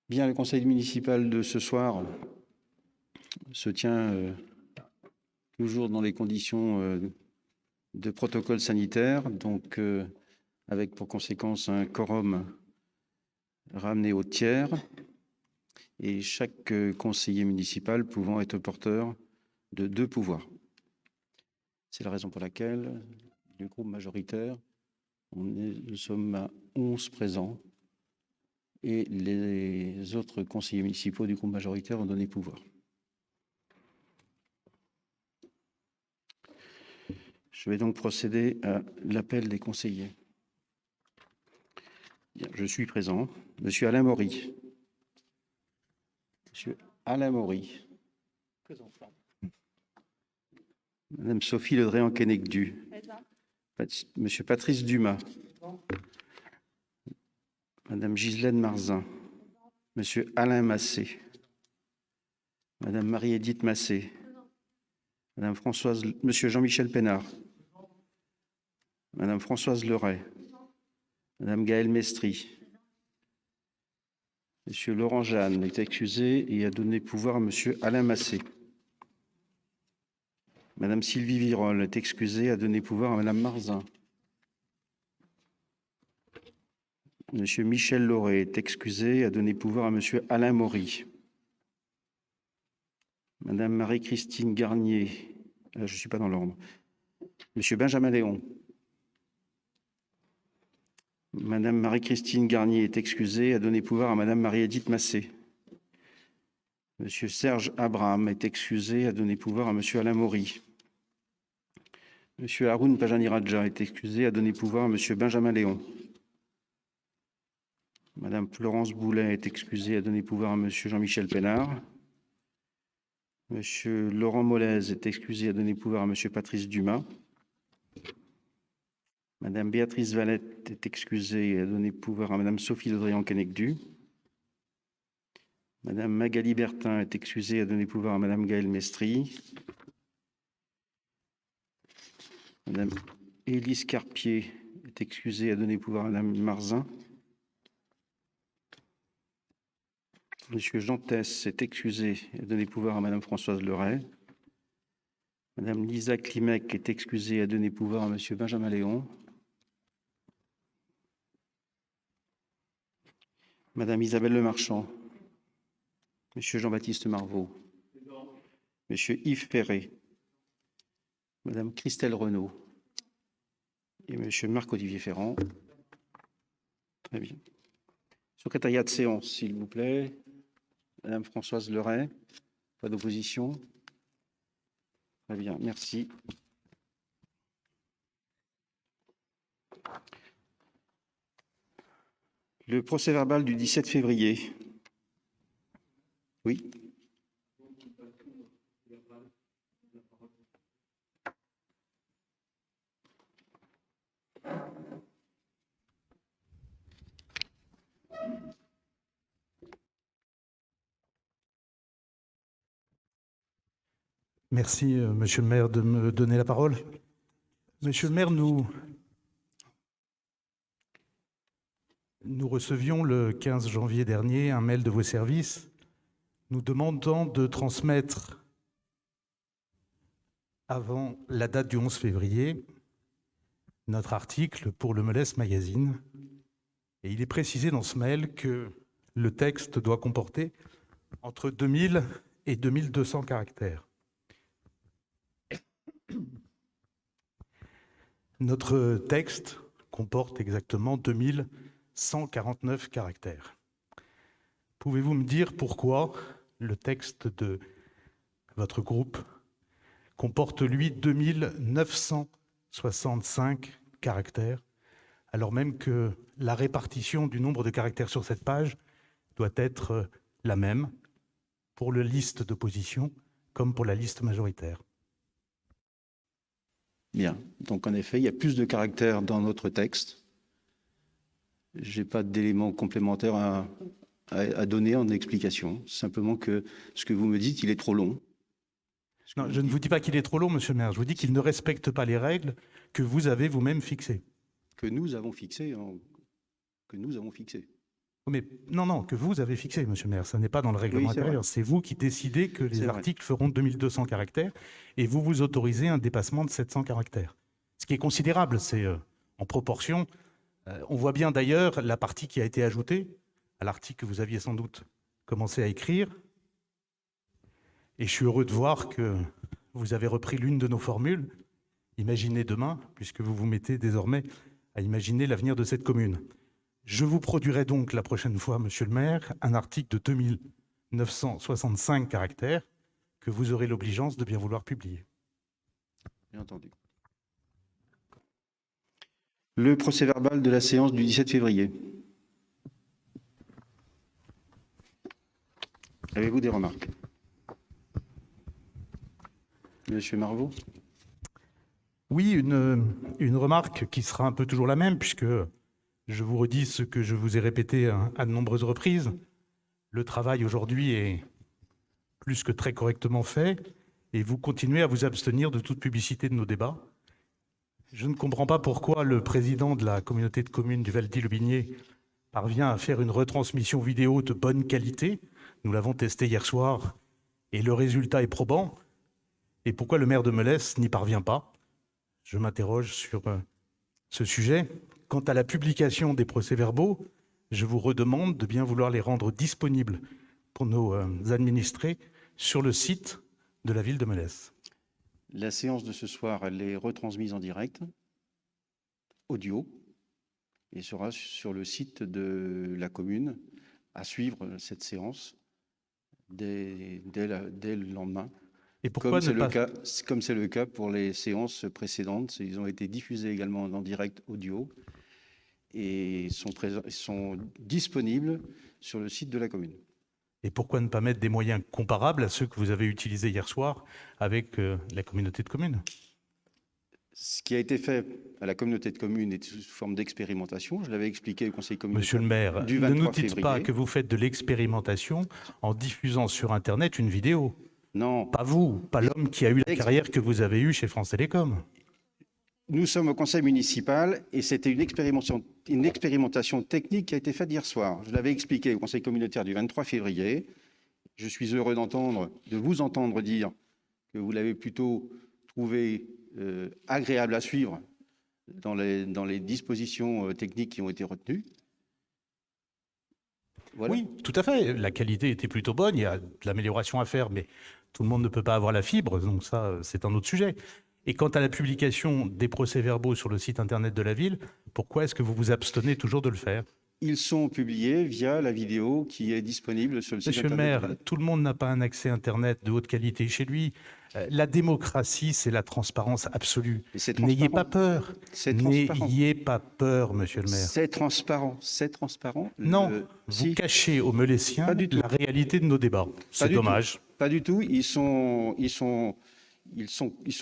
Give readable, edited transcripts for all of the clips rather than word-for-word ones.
Bien, le conseil municipal de ce soir se tient toujours dans les conditions de protocole sanitaire, donc avec pour conséquence un quorum ramené au tiers et chaque conseiller municipal pouvant être porteur de 2 pouvoirs. C'est la raison pour laquelle du groupe majoritaire, nous sommes à 11 présents et les autres conseillers municipaux du groupe majoritaire ont donné pouvoir. Je vais donc procéder à l'appel des conseillers. Bien, je suis présent. Monsieur Alain Maury. Monsieur Alain Maury. Présent. Madame Sophie Le Drian-Kennecdu. Monsieur Patrice Dumas. Madame Ghislaine Marzin. Monsieur Alain Massé. Madame Marie-Édith Massé. Madame Françoise, Monsieur Jean-Michel Pénard. Madame Françoise Leray. Madame Gaëlle Mestry. Monsieur Laurent Jeanne est excusé et a donné pouvoir à Monsieur Alain Massé. Madame Sylvie Virol est excusée et a donné pouvoir à Madame Marzin. Monsieur Michel Lauré est excusé et a donné pouvoir à Monsieur Alain Maury. Madame Marie-Christine Garnier, je ne suis pas dans l'ordre. Monsieur Benjamin Léon. Madame Marie-Christine Garnier est excusée et a donné pouvoir à Madame Marie-Édith Massé. Monsieur Serge Abraham est excusé et a donné pouvoir à Monsieur Alain Maury. Monsieur Haroun Pajani-Radja est excusé et a donné pouvoir à Monsieur Benjamin Léon. Madame Florence Boulet est excusée et a donné pouvoir à Monsieur Jean-Michel Pénard. Monsieur Laurent Molez est excusé et a donné pouvoir à Monsieur Patrice Dumas. Madame Béatrice Valette est excusée et a donné pouvoir à Madame Sophie Le Drian-Kennecdu. Madame Magali Bertin est excusée et a donné pouvoir à Madame Gaëlle Mestry. Madame Élise Carpier est excusée et a donné pouvoir à Madame Marzin. Monsieur Jean Tess est excusé et a donné pouvoir à Madame Françoise Leray. Madame Lisa Klimek est excusée et a donné pouvoir à Monsieur Benjamin Léon. Madame Isabelle Lemarchand. Monsieur Jean-Baptiste Marvaux. Monsieur Yves Perret. Madame Christelle Renaud. Et Monsieur Marc-Olivier Ferrand. Très bien. Secrétariat de séance, s'il vous plaît. Madame Françoise Leray. Pas d'opposition. Très bien, merci. Le procès-verbal du 17 février. Oui. Merci, Monsieur le maire, de me donner la parole. Monsieur le maire, nous recevions le 15 janvier dernier un mail de vos services nous demandant de transmettre avant la date du 11 février notre article pour le Melez Magazine. Et il est précisé dans ce mail que le texte doit comporter entre 2000 et 2200 caractères. Notre texte comporte exactement 2149 caractères. Pouvez-vous me dire pourquoi le texte de votre groupe comporte, lui, 2965 caractères, alors même que la répartition du nombre de caractères sur cette page doit être la même pour la liste d'opposition comme pour la liste majoritaire? Bien, donc en effet, il y a plus de caractères dans notre texte. Je n'ai pas d'éléments complémentaires à donner en explication. Simplement que ce que vous me dites, il est trop long. Non, je ne vous dis pas qu'il est trop long, monsieur le maire. Je vous dis qu'il ne respecte pas les règles que vous avez vous-même fixées. Que nous avons fixées. Mais non, que vous avez fixé, monsieur le maire. Ça n'est pas dans le règlement Oui, c'est intérieur. vrai. C'est vous qui décidez que C'est les vrai. articles feront 2200 caractères et vous vous autorisez un dépassement de 700 caractères. Ce qui est considérable, c'est en proportion. On voit bien d'ailleurs la partie qui a été ajoutée à l'article que vous aviez sans doute commencé à écrire. Et je suis heureux de voir que vous avez repris l'une de nos formules. Imaginez demain, puisque vous vous mettez désormais à imaginer l'avenir de cette commune. Je vous produirai donc la prochaine fois, monsieur le maire, un article de 2965 caractères que vous aurez l'obligeance de bien vouloir publier. Bien entendu. Le procès-verbal de la séance du 17 février. Avez-vous des remarques? Monsieur Marvaux? Oui, une remarque qui sera un peu toujours la même, puisque je vous redis ce que je vous ai répété à de nombreuses reprises. Le travail aujourd'hui est plus que très correctement fait, et vous continuez à vous abstenir de toute publicité de nos débats. Je ne comprends pas pourquoi le président de la communauté de communes du Val-d'Ille-Aubigné parvient à faire une retransmission vidéo de bonne qualité. Nous l'avons testé hier soir, et le résultat est probant. Et pourquoi le maire de Melesse n'y parvient pas? Je m'interroge sur ce sujet. Quant à la publication des procès-verbaux, je vous redemande de bien vouloir les rendre disponibles pour nos administrés sur le site de la ville de Melesse. La séance de ce soir, elle est retransmise en direct, audio, et sera sur le site de la commune à suivre cette séance dès le lendemain. Et pourquoi Comme c'est le cas pour les séances précédentes, ils ont été diffusés également en direct audio et sont disponibles sur le site de la commune. Et pourquoi ne pas mettre des moyens comparables à ceux que vous avez utilisés hier soir avec la communauté de communes? Ce qui a été fait à la communauté de communes est sous forme d'expérimentation. Je l'avais expliqué au conseil communautaire. Monsieur le maire, du ne 23 nous dites février. pas que vous faites de l'expérimentation en diffusant sur Internet une vidéo. Non. Pas vous, pas l'homme qui a eu la carrière que vous avez eue chez France Télécom. Nous sommes au conseil municipal et c'était une expérimentation technique qui a été faite hier soir. Je l'avais expliqué au conseil communautaire du 23 février. Je suis heureux de vous entendre dire que vous l'avez plutôt trouvé agréable à suivre dans les dispositions techniques qui ont été retenues. Voilà. Oui, tout à fait. La qualité était plutôt bonne. Il y a de l'amélioration à faire, mais tout le monde ne peut pas avoir la fibre. Donc ça, c'est un autre sujet. Et quant à la publication des procès-verbaux sur le site Internet de la ville, pourquoi est-ce que vous vous abstenez toujours de le faire? Ils sont publiés via la vidéo qui est disponible sur le site Monsieur le Internet. maire, tout le monde n'a pas un accès Internet de haute qualité chez lui. La démocratie, c'est la transparence absolue. N'ayez pas peur. N'ayez pas peur, monsieur le maire. C'est transparent. C'est transparent. Non, vous cachez aux Meleessiens la réalité de nos débats. C'est dommage. Pas du tout. Ils sont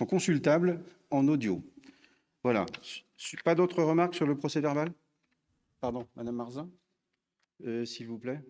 consultables en audio. Voilà. Pas d'autres remarques sur le procès-verbal? Pardon, Madame Marzin, s'il vous plaît.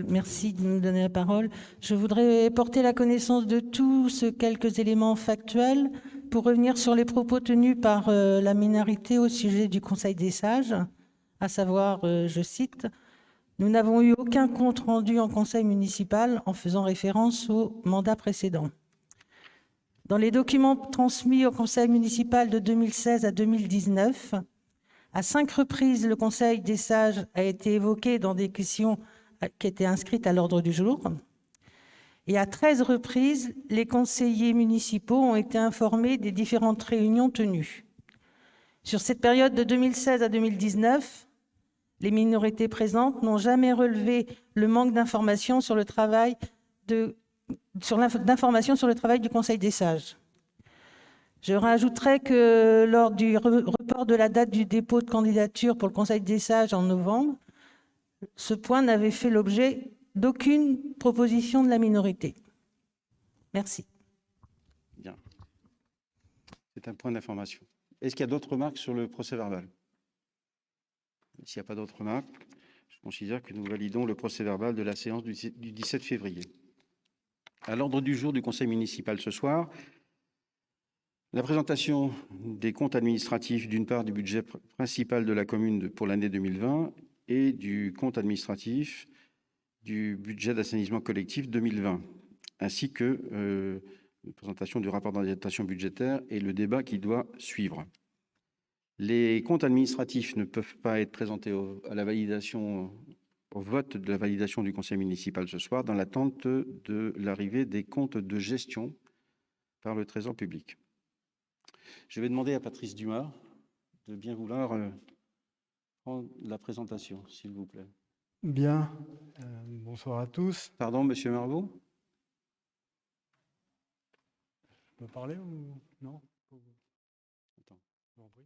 Merci de me donner la parole. Je voudrais porter la connaissance de tous quelques éléments factuels pour revenir sur les propos tenus par la minorité au sujet du Conseil des sages, à savoir, je cite, « Nous n'avons eu aucun compte rendu en conseil municipal en faisant référence au mandat précédent. » Dans les documents transmis au conseil municipal de 2016 à 2019, à 5 reprises, le Conseil des sages a été évoqué dans des questions qui étaient inscrites à l'ordre du jour. Et à 13 reprises, les conseillers municipaux ont été informés des différentes réunions tenues. Sur cette période de 2016 à 2019, les minorités présentes n'ont jamais relevé le manque d'informations sur le travail du Conseil des sages. Je rajouterai que lors du report de la date du dépôt de candidature pour le Conseil des sages en novembre, ce point n'avait fait l'objet d'aucune proposition de la minorité. Merci. Bien. C'est un point d'information. Est-ce qu'il y a d'autres remarques sur le procès-verbal? S'il n'y a pas d'autres remarques, je considère que nous validons le procès-verbal de la séance du 17 février. À l'ordre du jour du conseil municipal ce soir, la présentation des comptes administratifs, d'une part, du budget principal de la commune pour l'année 2020 et du compte administratif du budget d'assainissement collectif 2020, ainsi que la présentation du rapport d'orientation budgétaire et le débat qui doit suivre. Les comptes administratifs ne peuvent pas être présentés à la validation, au vote de la validation du conseil municipal ce soir, dans l'attente de l'arrivée des comptes de gestion par le Trésor public. Je vais demander à Patrice Dumas de bien vouloir prendre la présentation, s'il vous plaît. Bien, bonsoir à tous. Pardon, Monsieur Marvaux? Je peux parler ou non? Attends. Je vous en prie.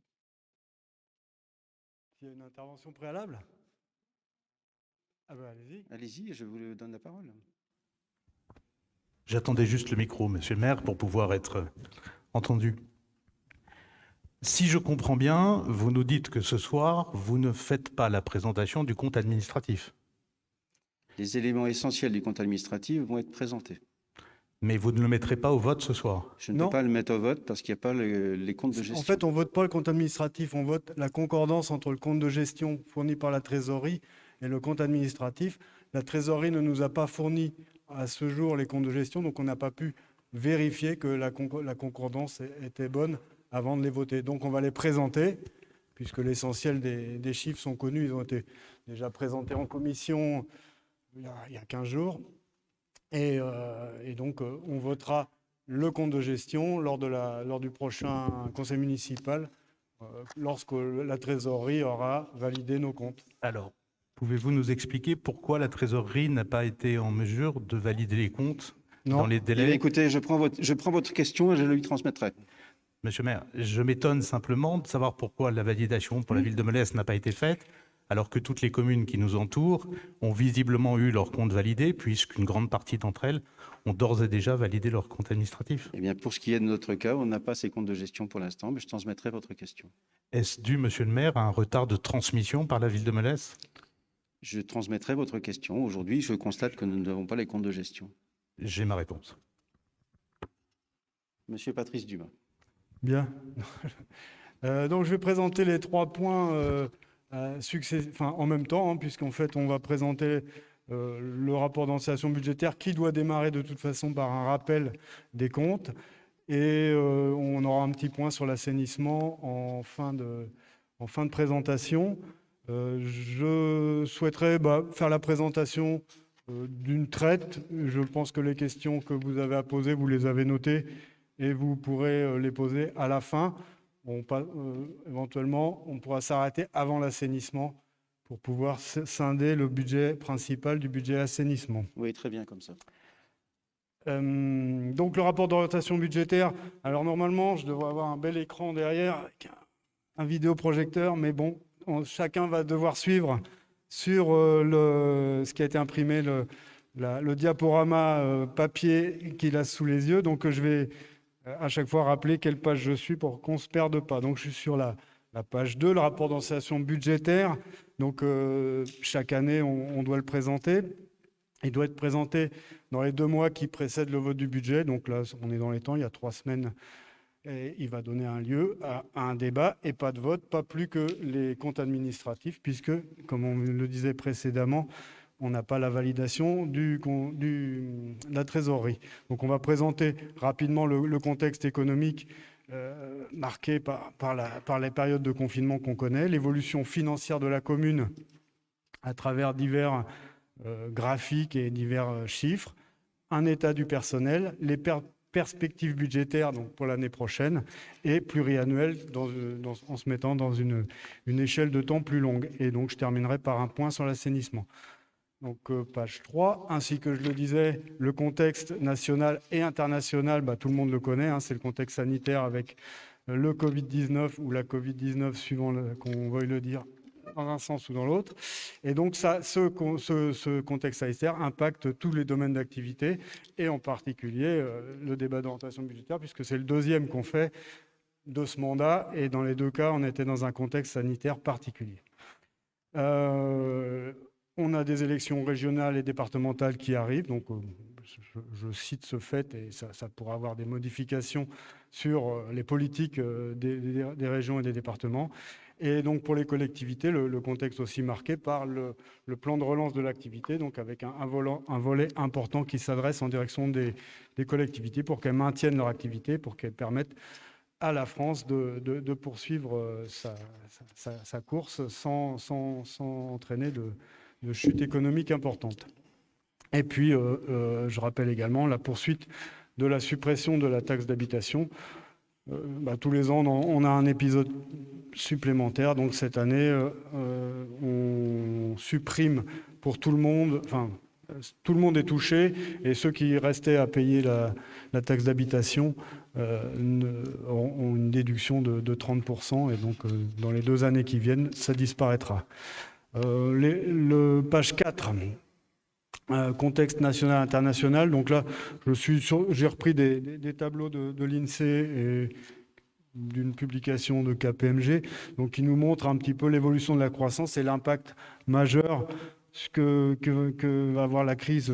S'il y a une intervention préalable? Ah ben allez-y. Allez-y, je vous donne la parole. J'attendais juste le micro, monsieur le maire, pour pouvoir être entendu. Si je comprends bien, vous nous dites que ce soir, vous ne faites pas la présentation du compte administratif. Les éléments essentiels du compte administratif vont être présentés. Mais vous ne le mettrez pas au vote ce soir. Je ne Non. peux pas le mettre au vote parce qu'il n'y a pas les comptes de gestion. En fait, on ne vote pas le compte administratif, on vote la concordance entre le compte de gestion fourni par la trésorerie et le compte administratif. La trésorerie ne nous a pas fourni à ce jour les comptes de gestion, donc on n'a pas pu vérifier que la concordance était bonne avant de les voter. Donc on va les présenter, puisque l'essentiel des chiffres sont connus. Ils ont été déjà présentés en commission il y a 15 jours. Et donc on votera le compte de gestion lors du prochain conseil municipal, lorsque la trésorerie aura validé nos comptes. Alors, pouvez-vous nous expliquer pourquoi la trésorerie n'a pas été en mesure de valider les comptes dans les Eh délais? bien, écoutez, je prends votre question et je lui transmettrai. Monsieur le maire, je m'étonne simplement de savoir pourquoi la validation pour la ville de Melesse n'a pas été faite, alors que toutes les communes qui nous entourent ont visiblement eu leur compte validé, puisqu'une grande partie d'entre elles ont d'ores et déjà validé leur compte administratif. Eh bien, pour ce qui est de notre cas, on n'a pas ces comptes de gestion pour l'instant, mais je transmettrai votre question. Est-ce dû, monsieur le maire, à un retard de transmission par la ville de Melesse? Je transmettrai votre question. Aujourd'hui, je constate que nous n'avons pas les comptes de gestion. J'ai ma réponse. Monsieur Patrice Dumas. Bien. Donc je vais présenter les 3 points en même temps, hein, puisqu'en fait on va présenter le rapport d'orientation budgétaire qui doit démarrer de toute façon par un rappel des comptes. Et on aura un petit point sur l'assainissement en fin de présentation. Je souhaiterais faire la présentation d'une traite. Je pense que les questions que vous avez à poser, vous les avez notées et vous pourrez les poser à la fin. Éventuellement, on pourra s'arrêter avant l'assainissement pour pouvoir scinder le budget principal du budget assainissement. Oui, très bien comme ça. Donc le rapport d'orientation budgétaire, alors normalement, je devrais avoir un bel écran derrière avec un vidéoprojecteur, mais bon, chacun va devoir suivre sur ce qui a été imprimé, le diaporama papier qu'il a sous les yeux. Donc je vais à chaque fois rappeler quelle page je suis pour qu'on ne se perde pas. Donc je suis sur la page 2, le rapport d'orientation budgétaire. Donc chaque année, on doit le présenter. Il doit être présenté dans les 2 mois qui précèdent le vote du budget. Donc là, on est dans les temps, il y a 3 semaines. Et il va donner un lieu à un débat et pas de vote, pas plus que les comptes administratifs, puisque, comme on le disait précédemment, on n'a pas la validation de la trésorerie. Donc on va présenter rapidement le contexte économique marqué par les périodes de confinement qu'on connaît, l'évolution financière de la commune à travers divers graphiques et divers chiffres, un état du personnel, les perspectives budgétaires donc pour l'année prochaine et pluriannuelles en se mettant dans une échelle de temps plus longue. Et donc je terminerai par un point sur l'assainissement. Donc page 3, ainsi que je le disais, le contexte national et international, tout le monde le connaît, hein, c'est le contexte sanitaire avec le Covid-19 ou la Covid-19 suivant qu'on veuille le dire dans un sens ou dans l'autre. Et donc, ce contexte sanitaire impacte tous les domaines d'activité, et en particulier le débat d'orientation budgétaire, puisque c'est le deuxième qu'on fait de ce mandat, et dans les deux cas, on était dans un contexte sanitaire particulier. On a des élections régionales et départementales qui arrivent, donc je cite ce fait, et ça pourra avoir des modifications sur les politiques des régions et des départements. Et donc pour les collectivités, le contexte aussi marqué par le plan de relance de l'activité, donc avec un volet important qui s'adresse en direction des collectivités pour qu'elles maintiennent leur activité, pour qu'elles permettent à la France de poursuivre sa course sans entraîner de chute économique importante. Et puis, je rappelle également la poursuite de la suppression de la taxe d'habitation. Tous les ans, on a un épisode supplémentaire. Donc cette année, on supprime pour tout le monde, enfin, tout le monde est touché, et ceux qui restaient à payer la taxe d'habitation ont une déduction de 30%, et donc dans les 2 années qui viennent, ça disparaîtra. Page 4, contexte national international. Donc là, j'ai repris des tableaux de l'INSEE et d'une publication de KPMG, donc qui nous montre un petit peu l'évolution de la croissance et l'impact majeur que va avoir la crise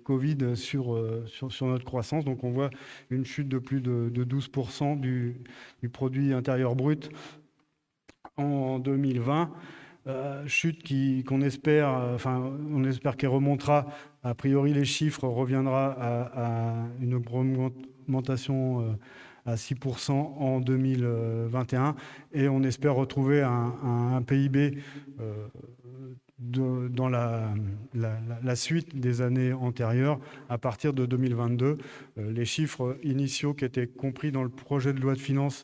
Covid sur notre croissance. Donc on voit une chute de plus de 12% du produit intérieur brut en 2020. Chute qu'on espère, on espère qu'elle remontera. A priori, les chiffres reviendra à une augmentation à 6% en 2021, et on espère retrouver un PIB dans la suite des années antérieures à partir de 2022. Les chiffres initiaux qui étaient compris dans le projet de loi de finances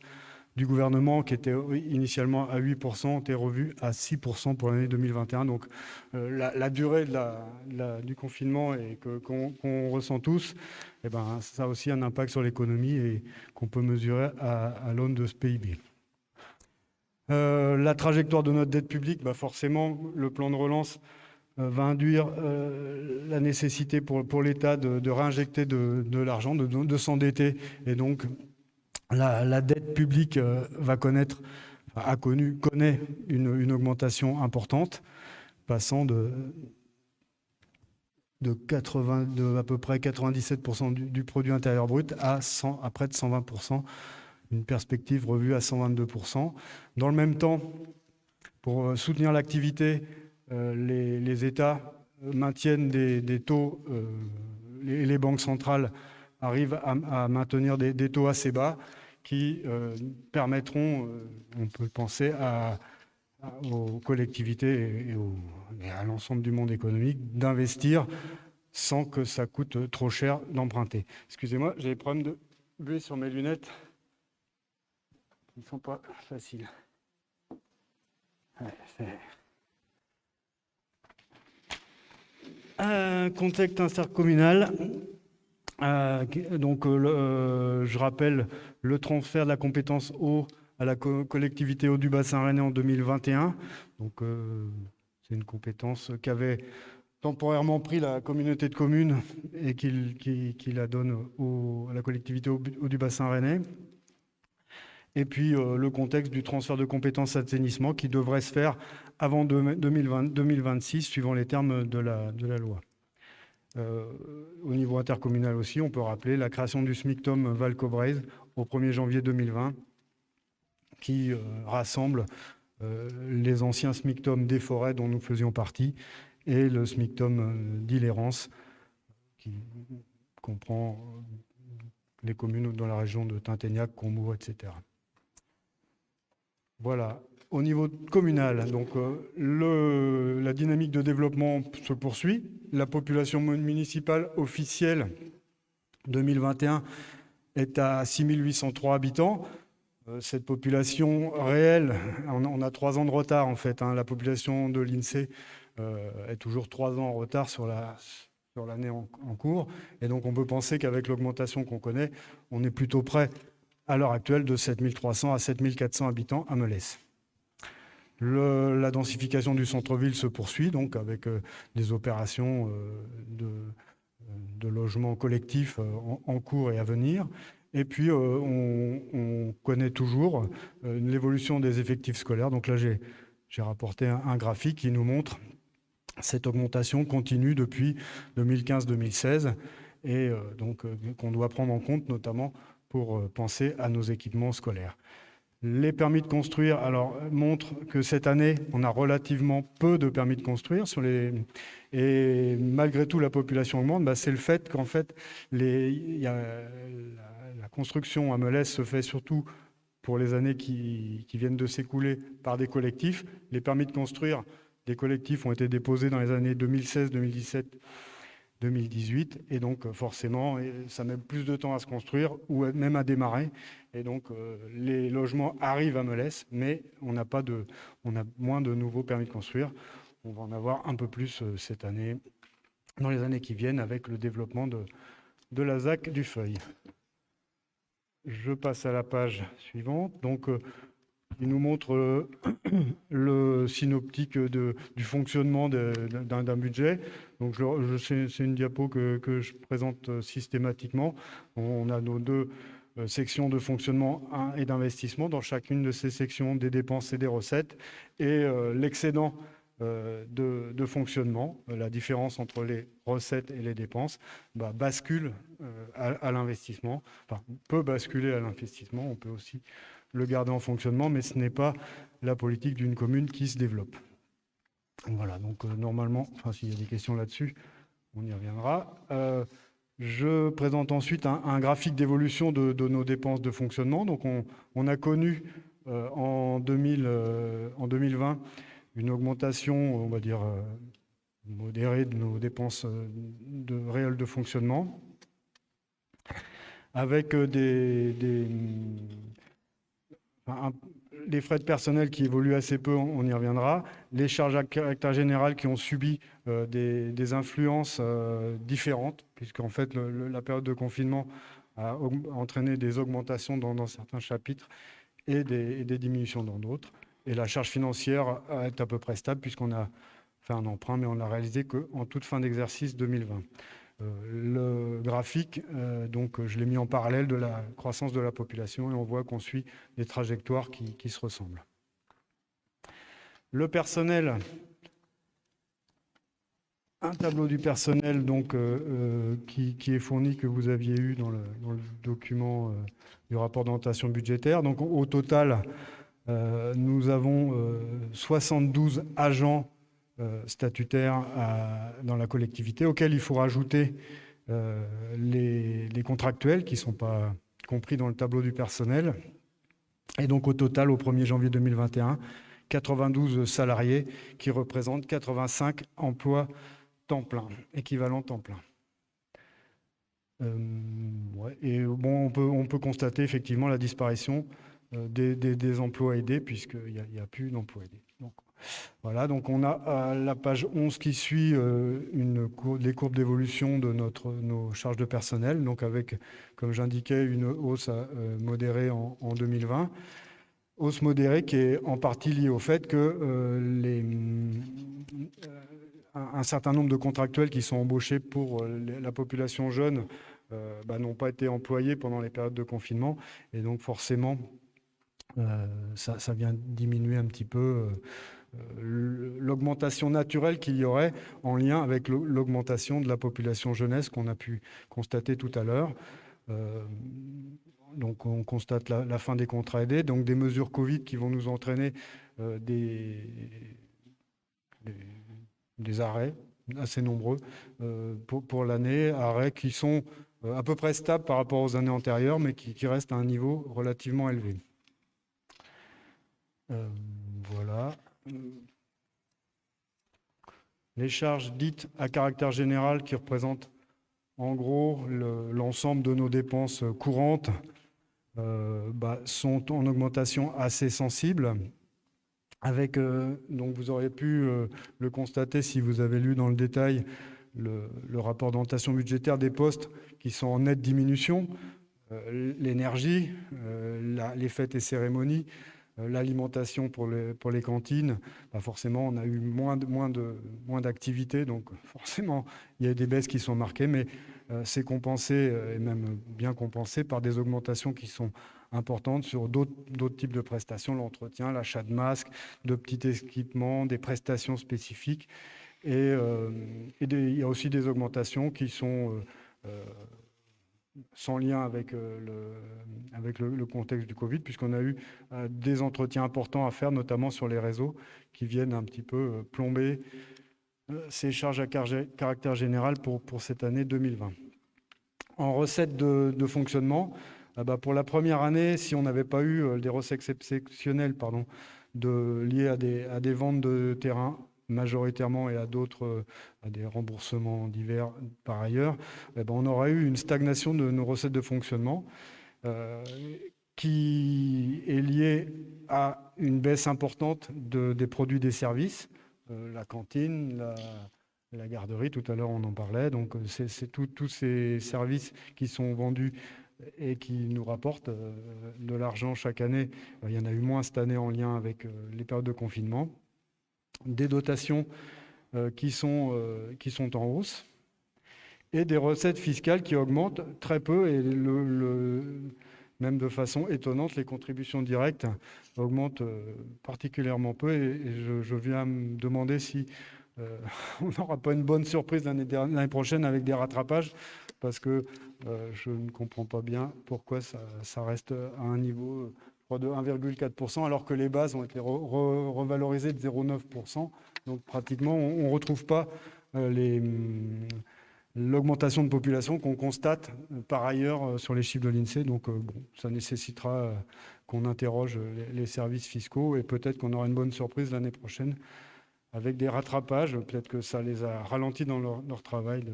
du gouvernement, qui était initialement à 8%, ont été revus à 6% pour l'année 2021. Donc la durée du confinement et qu'on ressent tous, ça a aussi un impact sur l'économie et qu'on peut mesurer à l'aune de ce PIB. La trajectoire de notre dette publique, forcément, le plan de relance va induire la nécessité pour l'État de réinjecter de l'argent, de s'endetter, et donc la dette publique connaît une augmentation importante, passant de à peu près 97% du produit intérieur brut à près de 120%, une perspective revue à 122%. Dans le même temps, pour soutenir l'activité, les États maintiennent des taux, les banques centrales arrivent à maintenir des taux assez bas qui permettront, on peut penser, aux collectivités et à l'ensemble du monde économique d'investir sans que ça coûte trop cher d'emprunter. Excusez-moi, j'ai des problèmes de buée sur mes lunettes. Ils ne sont pas faciles. Contexte intercommunal. Je rappelle le transfert de la compétence eau à la collectivité eau du bassin rennais en 2021. Donc, c'est une compétence qu'avait temporairement pris la communauté de communes et qui la donne à la collectivité eau du bassin rennais. Et puis, le contexte du transfert de compétences assainissement qui devrait se faire avant 2026, suivant les termes de la loi. Au niveau intercommunal aussi, on peut rappeler la création du SMICTOM Val-Cobreise au 1er janvier 2020, qui rassemble les anciens SMICTOM des forêts dont nous faisions partie et le SMICTOM d'Île-et-Rance, qui comprend les communes dans la région de Tinténiac, Combourg, etc. Voilà. Au niveau communal, donc, la dynamique de développement se poursuit. La population municipale officielle 2021 est à 6 803 habitants. Cette population réelle, on a 3 ans de retard en fait. La population de l'INSEE est toujours 3 ans en retard sur l'année en cours. Et donc on peut penser qu'avec l'augmentation qu'on connaît, on est plutôt près à l'heure actuelle de 7 300 à 7 400 habitants à Melesse. La densification du centre-ville se poursuit, donc avec des opérations de logement collectif en cours et à venir. Et puis, on connaît toujours l'évolution des effectifs scolaires. Donc là, j'ai rapporté un graphique qui nous montre cette augmentation continue depuis 2015-2016 et donc qu'on doit prendre en compte notamment pour penser à nos équipements scolaires. Les permis de construire montrent que cette année, on a relativement peu de permis de construire et malgré tout la population augmente. C'est le fait qu'en fait la construction à Melesse se fait surtout pour les années qui viennent de s'écouler par des collectifs. Les permis de construire des collectifs ont été déposés dans les années 2016, 2017, 2018 et donc forcément ça met plus de temps à se construire ou même à démarrer et donc les logements arrivent à Melesse mais on a moins de nouveaux permis de construire. On va en avoir un peu plus cette année, dans les années qui viennent avec le développement de la ZAC du Feuil. Je passe à la page suivante. Donc il nous montre le synoptique du fonctionnement d'un budget. Donc, c'est une diapo que je présente systématiquement. On a nos deux sections de fonctionnement et d'investissement. Dans chacune de ces sections, des dépenses et des recettes. Et l'excédent de fonctionnement, la différence entre les recettes et les dépenses, bascule à l'investissement. Enfin, peut basculer à l'investissement. On peut aussi le garder en fonctionnement, mais ce n'est pas la politique d'une commune qui se développe. Voilà, donc normalement, s'il y a des questions là-dessus, on y reviendra. Je présente ensuite un graphique d'évolution de nos dépenses de fonctionnement. Donc on a connu en 2020 une augmentation, on va dire, modérée de nos dépenses réelles de fonctionnement, avec les frais de personnel qui évoluent assez peu, on y reviendra. Les charges à caractère général qui ont subi des influences différentes, puisqu'en fait, la période de confinement a entraîné des augmentations dans certains chapitres et des diminutions dans d'autres. Et la charge financière est à peu près stable, puisqu'on a fait un emprunt, mais on l'a réalisé qu'en toute fin d'exercice 2020. Le graphique, donc, je l'ai mis en parallèle de la croissance de la population et on voit qu'on suit des trajectoires qui se ressemblent. Le personnel, un tableau du personnel donc, qui est fourni, que vous aviez eu dans le document du rapport d'orientation budgétaire. Donc, au total, nous avons 72 agents statutaires dans la collectivité, auxquels il faut rajouter les contractuels qui ne sont pas compris dans le tableau du personnel. Et donc au total, au 1er janvier 2021, 92 salariés qui représentent 85 emplois temps plein, équivalent temps plein. Et bon, on peut constater effectivement la disparition des emplois aidés, puisqu'il n'y a plus d'emplois aidés. Donc, voilà, donc on a à la page 11 qui suit les courbes d'évolution de nos charges de personnel, donc avec, comme j'indiquais, une hausse modérée en 2020. Hausse modérée qui est en partie liée au fait que un certain nombre de contractuels qui sont embauchés pour la population jeune n'ont pas été employés pendant les périodes de confinement, et donc forcément ça vient diminuer un petit peu l'augmentation naturelle qu'il y aurait en lien avec l'augmentation de la population jeunesse qu'on a pu constater tout à l'heure. Donc on constate la fin des contrats aidés, donc des mesures Covid qui vont nous entraîner des arrêts assez nombreux pour l'année, arrêts qui sont à peu près stables par rapport aux années antérieures, mais qui restent à un niveau relativement élevé. Voilà. Les charges dites à caractère général, qui représentent en gros l'ensemble de nos dépenses courantes, sont en augmentation assez sensible. Avec, donc vous auriez pu le constater si vous avez lu dans le détail le rapport d'orientation budgétaire, des postes qui sont en nette diminution. L'énergie, les fêtes et cérémonies, l'alimentation pour les cantines, bah forcément, on a eu moins d'activités, donc forcément, il y a des baisses qui sont marquées, mais c'est compensé, et même bien compensé, par des augmentations qui sont importantes sur d'autres types de prestations, l'entretien, l'achat de masques, de petits équipements, des prestations spécifiques, et il y a aussi des augmentations qui sont sans lien avec le contexte du Covid, puisqu'on a eu des entretiens importants à faire, notamment sur les réseaux, qui viennent un petit peu plomber ces charges à caractère général pour cette année 2020. En recettes de fonctionnement, pour la première année, si on n'avait pas eu des recettes exceptionnelles liées à des ventes de terrain, majoritairement, et à des remboursements divers par ailleurs, on aurait eu une stagnation de nos recettes de fonctionnement qui est liée à une baisse importante des produits des services, la cantine, la garderie, tout à l'heure on en parlait. Donc c'est tous ces services qui sont vendus et qui nous rapportent de l'argent chaque année. Il y en a eu moins cette année en lien avec les périodes de confinement. Des dotations qui sont en hausse et des recettes fiscales qui augmentent très peu, et même de façon étonnante, les contributions directes augmentent particulièrement peu, et je viens me demander si on n'aura pas une bonne surprise l'année prochaine avec des rattrapages, parce que je ne comprends pas bien pourquoi ça reste à un niveau de 1,4%, alors que les bases ont été revalorisées de 0,9%. Donc pratiquement, on ne retrouve pas l'augmentation de population qu'on constate par ailleurs sur les chiffres de l'INSEE. Donc ça nécessitera qu'on interroge les services fiscaux, et peut-être qu'on aura une bonne surprise l'année prochaine avec des rattrapages. Peut-être que ça les a ralentis dans leur travail de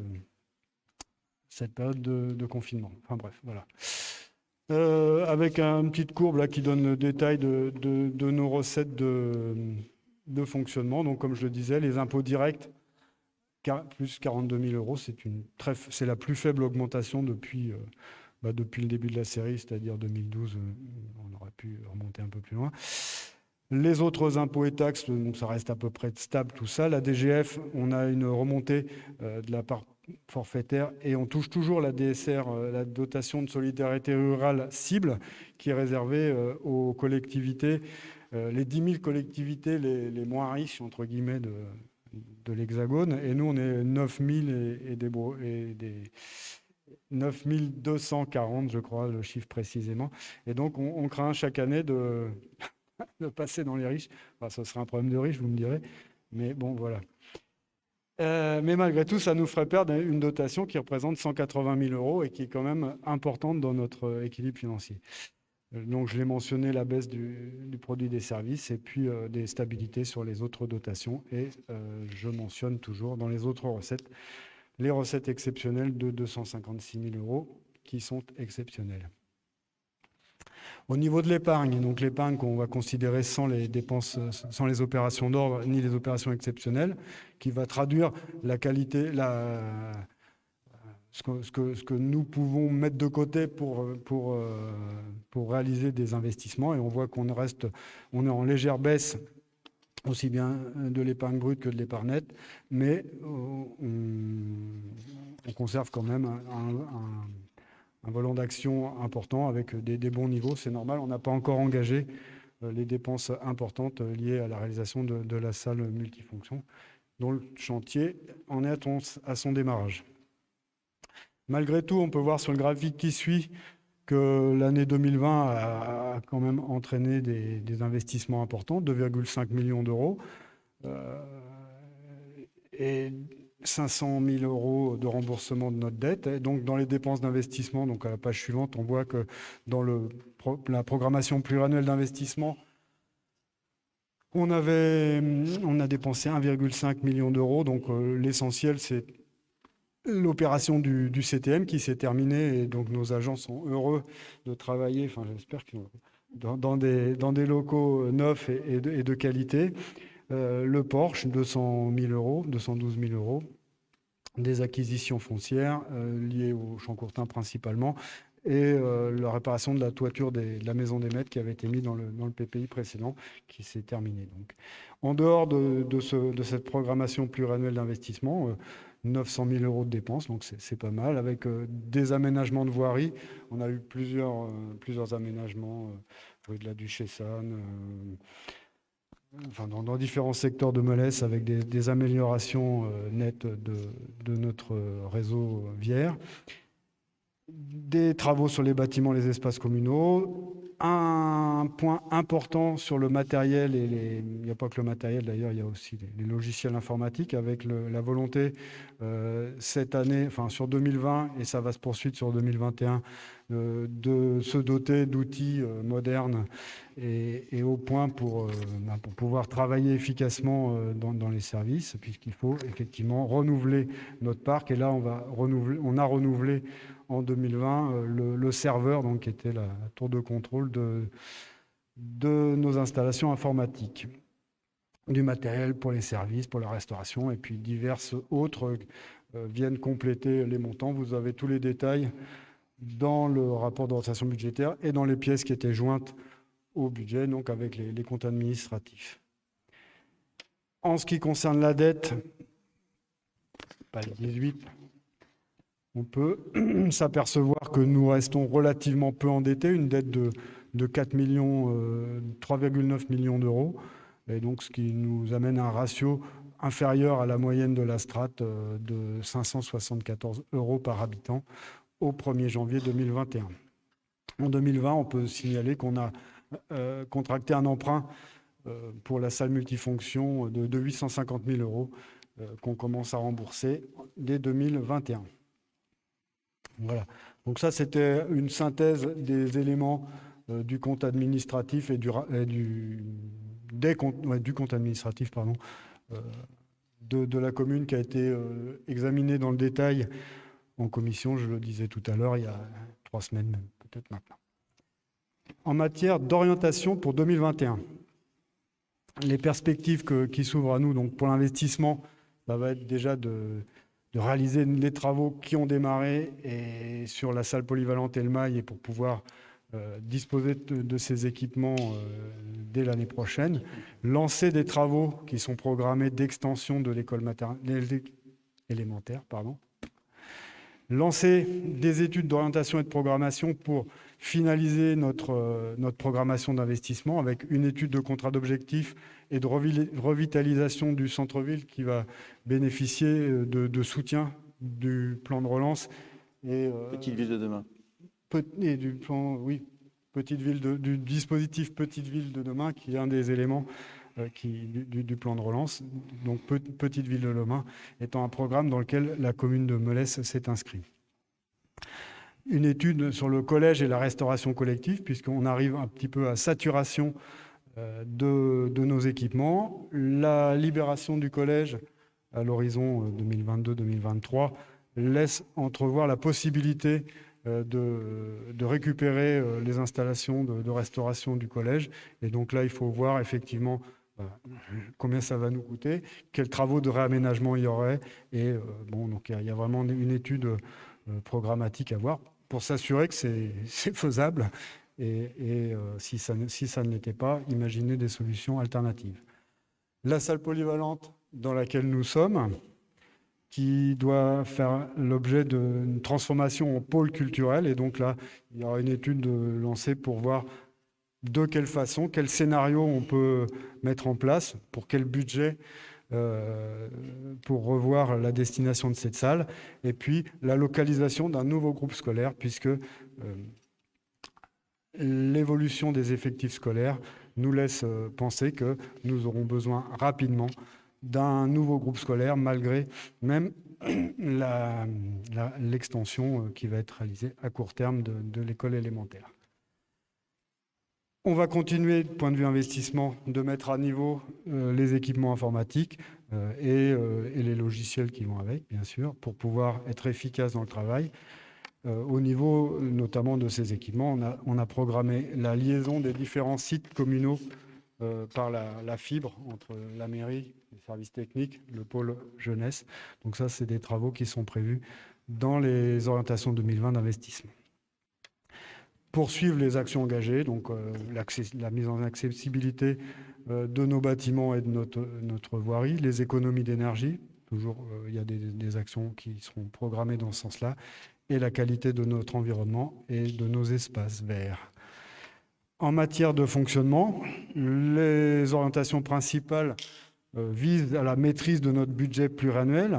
cette période de confinement. Enfin bref, voilà. Avec une petite courbe là qui donne le détail de nos recettes de fonctionnement. Donc comme je le disais, les impôts directs, plus 42 000 euros, c'est la plus faible augmentation depuis le début de la série, c'est-à-dire 2012. On aurait pu remonter un peu plus loin. Les autres impôts et taxes, donc ça reste à peu près stable tout ça. La DGF, on a une remontée de la part forfaitaire, et on touche toujours la DSR, la dotation de solidarité rurale cible, qui est réservée aux collectivités, les 10 000 collectivités les moins riches, entre guillemets, de l'Hexagone. Et nous, on est 9 000 et des 9 240, je crois, le chiffre précisément. Et donc, on craint chaque année de passer dans les riches. Enfin, ce serait un problème de riches, vous me direz. Mais bon, voilà. Mais malgré tout, ça nous ferait perdre une dotation qui représente 180 000 euros et qui est quand même importante dans notre équilibre financier. Donc, je l'ai mentionné, la baisse du produit des services, et puis des stabilités sur les autres dotations. Et je mentionne toujours dans les autres recettes, les recettes exceptionnelles de 256 000 euros qui sont exceptionnelles. Au niveau de l'épargne, donc l'épargne qu'on va considérer sans les dépenses, sans les opérations d'ordre ni les opérations exceptionnelles, qui va traduire la qualité, ce que nous pouvons mettre de côté pour réaliser des investissements. Et on voit on est en légère baisse, aussi bien de l'épargne brute que de l'épargne nette, mais on conserve quand même un volant d'action important avec des bons niveaux. C'est normal, on n'a pas encore engagé les dépenses importantes liées à la réalisation de la salle multifonction, dont le chantier en est à son démarrage. Malgré tout, on peut voir sur le graphique qui suit que l'année 2020 a quand même entraîné des investissements importants, 2,5 millions d'euros, et 500 000 euros de remboursement de notre dette. Et donc, dans les dépenses d'investissement, donc à la page suivante, on voit que dans la programmation pluriannuelle d'investissement, on a dépensé 1,5 million d'euros. Donc, l'essentiel, c'est l'opération du CTM qui s'est terminée. Et donc, nos agents sont heureux de travailler, enfin, j'espère qu'ils dans des locaux neufs et de qualité. Le Porsche, 200 000 euros, 212 000 euros, des acquisitions foncières liées au Champ Courtin principalement, et la réparation de la toiture de la maison des maîtres qui avait été mise dans le PPI précédent, qui s'est terminé. Donc, en dehors de cette programmation pluriannuelle d'investissement, 900 000 € de dépenses, donc c'est pas mal, avec des aménagements de voirie. On a eu plusieurs aménagements, rue de la Duchessane, enfin, dans différents secteurs de Melesse, avec des améliorations nettes de notre réseau viaire. Des travaux sur les bâtiments, les espaces communaux. Un point important sur le matériel, il n'y a pas que le matériel d'ailleurs, il y a aussi les logiciels informatiques, avec la volonté cette année, enfin sur 2020, et ça va se poursuivre sur 2021, de se doter d'outils modernes et au point pour pouvoir travailler efficacement dans les services, puisqu'il faut effectivement renouveler notre parc. Et là, on a renouvelé en 2020 le serveur, donc, qui était la tour de contrôle de nos installations informatiques, du matériel pour les services, pour la restauration, et puis diverses autres viennent compléter les montants. Vous avez tous les détails dans le rapport d'orientation budgétaire et dans les pièces qui étaient jointes au budget, donc avec les comptes administratifs. En ce qui concerne la dette, page 18, on peut s'apercevoir que nous restons relativement peu endettés, une dette de 3,9 millions d'euros, et donc ce qui nous amène à un ratio inférieur à la moyenne de la strate de 574 € par habitant au 1er janvier 2021. En 2020, on peut signaler qu'on a contracté un emprunt pour la salle multifonction de 850 000 € qu'on commence à rembourser dès 2021. Voilà. Donc ça, c'était une synthèse des éléments du compte administratif et du compte administratif, pardon, de la commune, qui a été examiné dans le détail en commission, je le disais tout à l'heure, il y a 3 semaines même, peut-être maintenant. En matière d'orientation pour 2021, les perspectives qui s'ouvrent à nous, donc pour l'investissement, ça va être déjà de réaliser les travaux qui ont démarré et sur la salle polyvalente et le mail, et pour pouvoir disposer de ces équipements dès l'année prochaine. Lancer des travaux qui sont programmés d'extension de l'école élémentaire. Lancer des études d'orientation et de programmation pour finaliser notre programmation d'investissement, avec une étude de contrat d'objectifs et de revitalisation du centre-ville qui va bénéficier de soutien du plan de relance. Petite ville de demain. Et du dispositif Petite Ville de demain, qui est un des éléments du plan de relance. Donc Petite Ville de demain étant un programme dans lequel la commune de Melesse s'est inscrite. Une étude sur le collège et la restauration collective, puisqu'on arrive un petit peu à saturation de nos équipements. La libération du collège à l'horizon 2022-2023 laisse entrevoir la possibilité de récupérer les installations de restauration du collège. Et donc là, il faut voir effectivement combien ça va nous coûter, quels travaux de réaménagement il y aurait. Et donc il y a vraiment une étude programmatique à voir pour s'assurer que c'est faisable. Et si ça ne l'était pas, imaginer des solutions alternatives. La salle polyvalente dans laquelle nous sommes, qui doit faire l'objet d'une transformation en pôle culturel. Et donc là, il y aura une étude lancée pour voir de quelle façon, quel scénario on peut mettre en place, pour quel budget, pour revoir la destination de cette salle. Et puis la localisation d'un nouveau groupe scolaire, puisque l'évolution des effectifs scolaires nous laisse penser que nous aurons besoin rapidement d'un nouveau groupe scolaire, malgré même l'extension qui va être réalisée à court terme de l'école élémentaire. On va continuer, du point de vue investissement, de mettre à niveau les équipements informatiques et les logiciels qui vont avec, bien sûr, pour pouvoir être efficace dans le travail. Au niveau notamment de ces équipements, on a programmé la liaison des différents sites communaux par la fibre entre la mairie, les services techniques, le pôle jeunesse. Donc ça, c'est des travaux qui sont prévus dans les orientations 2020 d'investissement. poursuivre les actions engagées, donc la mise en accessibilité de nos bâtiments et de notre voirie, les économies d'énergie, toujours il y a des actions qui seront programmées dans ce sens-là, et la qualité de notre environnement et de nos espaces verts. En matière de fonctionnement, les orientations principales visent à la maîtrise de notre budget pluriannuel,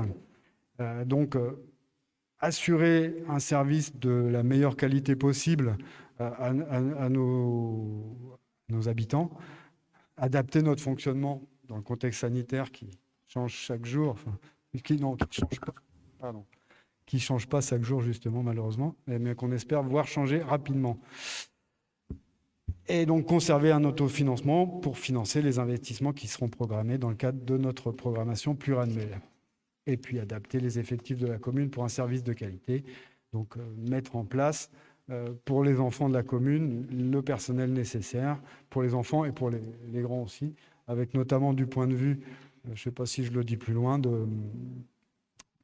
donc assurer un service de la meilleure qualité possible à nos habitants, adapter notre fonctionnement dans le contexte sanitaire qui change chaque jour, qui change pas chaque jour justement malheureusement, mais qu'on espère voir changer rapidement. Et donc conserver un autofinancement pour financer les investissements qui seront programmés dans le cadre de notre programmation pluriannuelle. Et puis adapter les effectifs de la commune pour un service de qualité. Donc mettre en place pour les enfants de la commune le personnel nécessaire, pour les enfants et pour les grands aussi, avec notamment du point de vue, je ne sais pas si je le dis plus loin,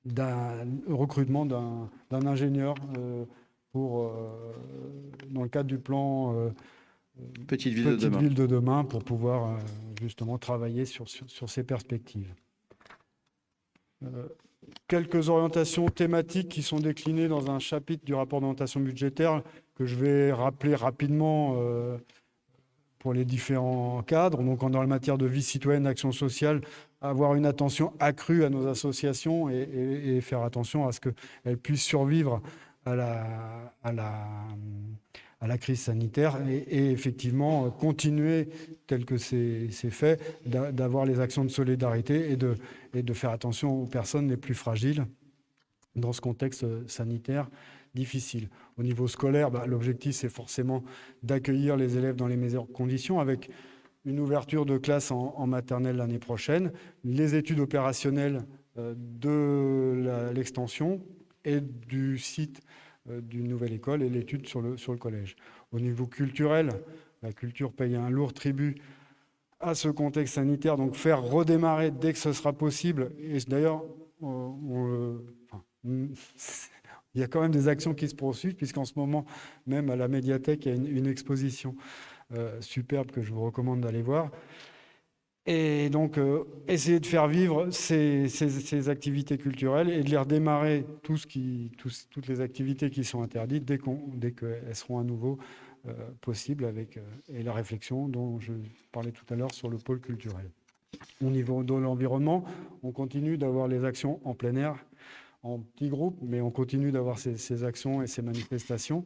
d'un recrutement d'un ingénieur dans le cadre du plan Petite ville de demain pour pouvoir justement travailler sur ces perspectives. Quelques orientations thématiques qui sont déclinées dans un chapitre du rapport d'orientation budgétaire que je vais rappeler rapidement pour les différents cadres. Donc, dans la matière de vie citoyenne, d'action sociale, avoir une attention accrue à nos associations et faire attention à ce qu'elles puissent survivre à la crise sanitaire et effectivement continuer, tel que c'est fait, d'avoir les actions de solidarité et de faire attention aux personnes les plus fragiles dans ce contexte sanitaire difficile. Au niveau scolaire, l'objectif, c'est forcément d'accueillir les élèves dans les meilleures conditions avec une ouverture de classe en maternelle l'année prochaine, les études opérationnelles de l'extension et du site d'une nouvelle école et l'étude sur le collège. Au niveau culturel, la culture paye un lourd tribut à ce contexte sanitaire, donc faire redémarrer dès que ce sera possible. Et d'ailleurs, il y a quand même des actions qui se poursuivent, puisqu'en ce moment, même à la médiathèque, il y a une exposition superbe que je vous recommande d'aller voir. Et donc, essayer de faire vivre ces activités culturelles et de les redémarrer, toutes les activités qui sont interdites, dès qu'elles seront à nouveau possibles, et la réflexion dont je parlais tout à l'heure sur le pôle culturel. Au niveau de l'environnement, on continue d'avoir les actions en plein air, en petits groupes, mais on continue d'avoir ces actions et ces manifestations.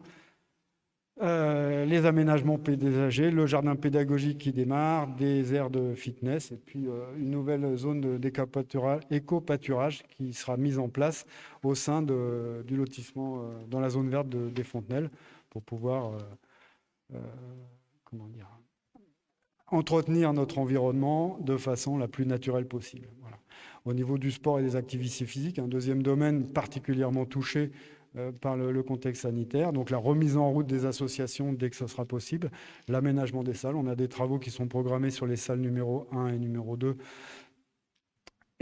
Les aménagements paysagers, le jardin pédagogique qui démarre, des aires de fitness et puis une nouvelle zone d'éco-pâturage qui sera mise en place au sein du lotissement dans la zone verte des Fontenelles pour pouvoir entretenir notre environnement de façon la plus naturelle possible. Voilà. Au niveau du sport et des activités physiques, un deuxième domaine particulièrement touché par le contexte sanitaire, donc la remise en route des associations dès que ce sera possible, l'aménagement des salles. On a des travaux qui sont programmés sur les salles numéro 1 et numéro 2.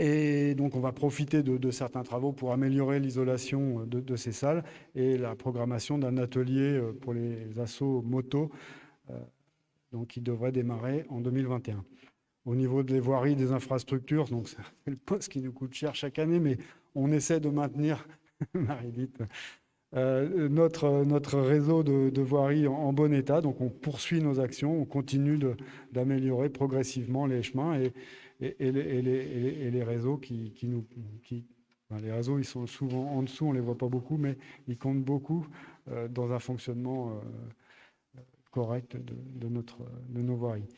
Et donc on va profiter de certains travaux pour améliorer l'isolation de ces salles et la programmation d'un atelier pour les assos moto donc qui devrait démarrer en 2021. Au niveau des voiries, des infrastructures, donc c'est le poste qui nous coûte cher chaque année, mais on essaie de maintenir Marie-Lite, notre réseau de voiries en bon état. Donc on poursuit nos actions, on continue d'améliorer progressivement les chemins et les réseaux les réseaux, ils sont souvent en dessous, on ne les voit pas beaucoup, mais ils comptent beaucoup dans un fonctionnement correct de nos voiries.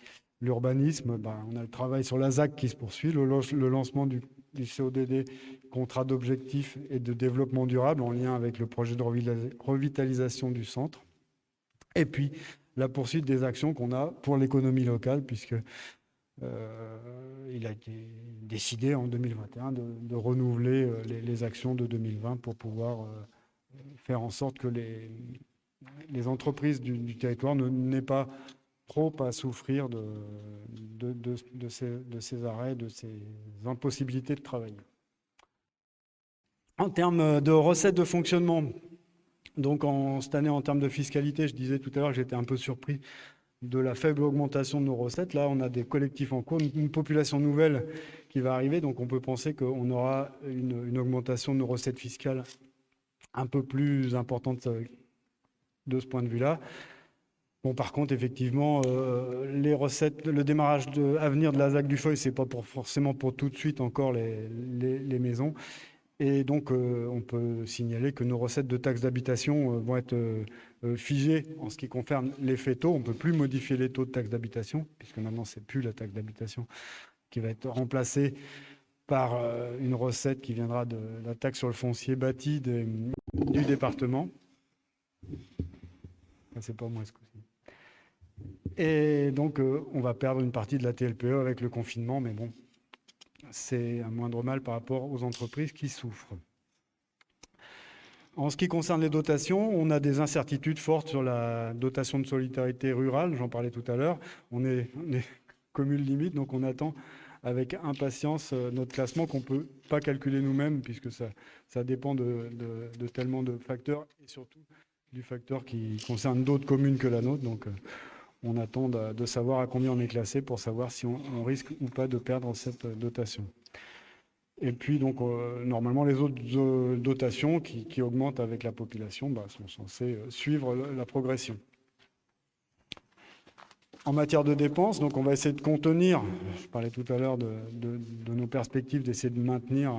L'urbanisme, on a le travail sur la ZAC qui se poursuit, le lancement du CODD, contrat d'objectifs et de développement durable en lien avec le projet de revitalisation du centre. Et puis, la poursuite des actions qu'on a pour l'économie locale, puisque il a été décidé en 2021 de renouveler les actions de 2020 pour pouvoir faire en sorte que les entreprises du territoire n'aient pas trop à souffrir de ces arrêts, de ces impossibilités de travailler. En termes de recettes de fonctionnement, Donc cette année, en termes de fiscalité, je disais tout à l'heure que j'étais un peu surpris de la faible augmentation de nos recettes. Là, on a des collectifs en cours, une population nouvelle qui va arriver, donc on peut penser qu'on aura une augmentation de nos recettes fiscales un peu plus importante de ce point de vue-là. Bon, par contre, effectivement, les recettes, le démarrage à venir de la ZAC du Feuil, c'est pas forcément pour tout de suite encore les maisons. Et donc, on peut signaler que nos recettes de taxes d'habitation vont être figées en ce qui concerne l'effet taux. On ne peut plus modifier les taux de taxes d'habitation, puisque maintenant, ce n'est plus la taxe d'habitation qui va être remplacée par une recette qui viendra de la taxe sur le foncier bâti du département. C'est pas moi ce coup-ci. Et donc, on va perdre une partie de la TLPE avec le confinement, mais bon, c'est un moindre mal par rapport aux entreprises qui souffrent. En ce qui concerne les dotations, on a des incertitudes fortes sur la dotation de solidarité rurale, j'en parlais tout à l'heure. On est commune limite, donc on attend avec impatience notre classement qu'on ne peut pas calculer nous-mêmes, puisque ça dépend de tellement de facteurs, et surtout du facteur qui concerne d'autres communes que la nôtre. Donc, on attend de savoir à combien on est classé pour savoir si on risque ou pas de perdre cette dotation. Et puis, donc, normalement, les autres dotations qui augmentent avec la population sont censées suivre la progression. En matière de dépenses, donc, on va essayer de contenir, je parlais tout à l'heure de nos perspectives, d'essayer de maintenir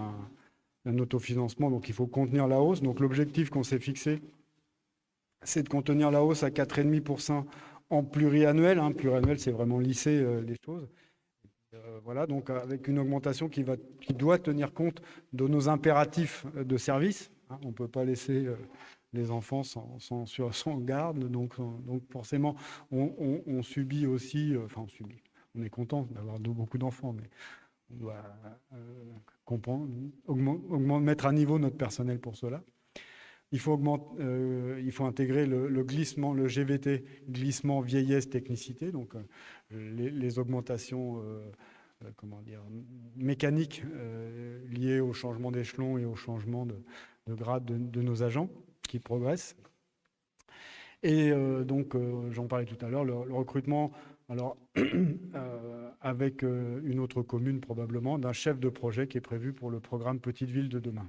un autofinancement, donc il faut contenir la hausse. Donc, l'objectif qu'on s'est fixé, c'est de contenir la hausse à 4,5% en pluriannuel. Pluriannuel, c'est vraiment lisser les choses. Voilà, donc avec une augmentation qui doit tenir compte de nos impératifs de service. On ne peut pas laisser les enfants sans garde. Donc forcément, on subit aussi, on est content d'avoir beaucoup d'enfants, mais on doit mettre à niveau notre personnel pour cela. Il faut intégrer le glissement, le GVT, glissement vieillesse technicité, donc les augmentations mécaniques liées au changement d'échelon et au changement de grade de nos agents qui progressent. Et donc, j'en parlais tout à l'heure, le recrutement, alors avec une autre commune probablement, d'un chef de projet qui est prévu pour le programme Petite Ville de demain.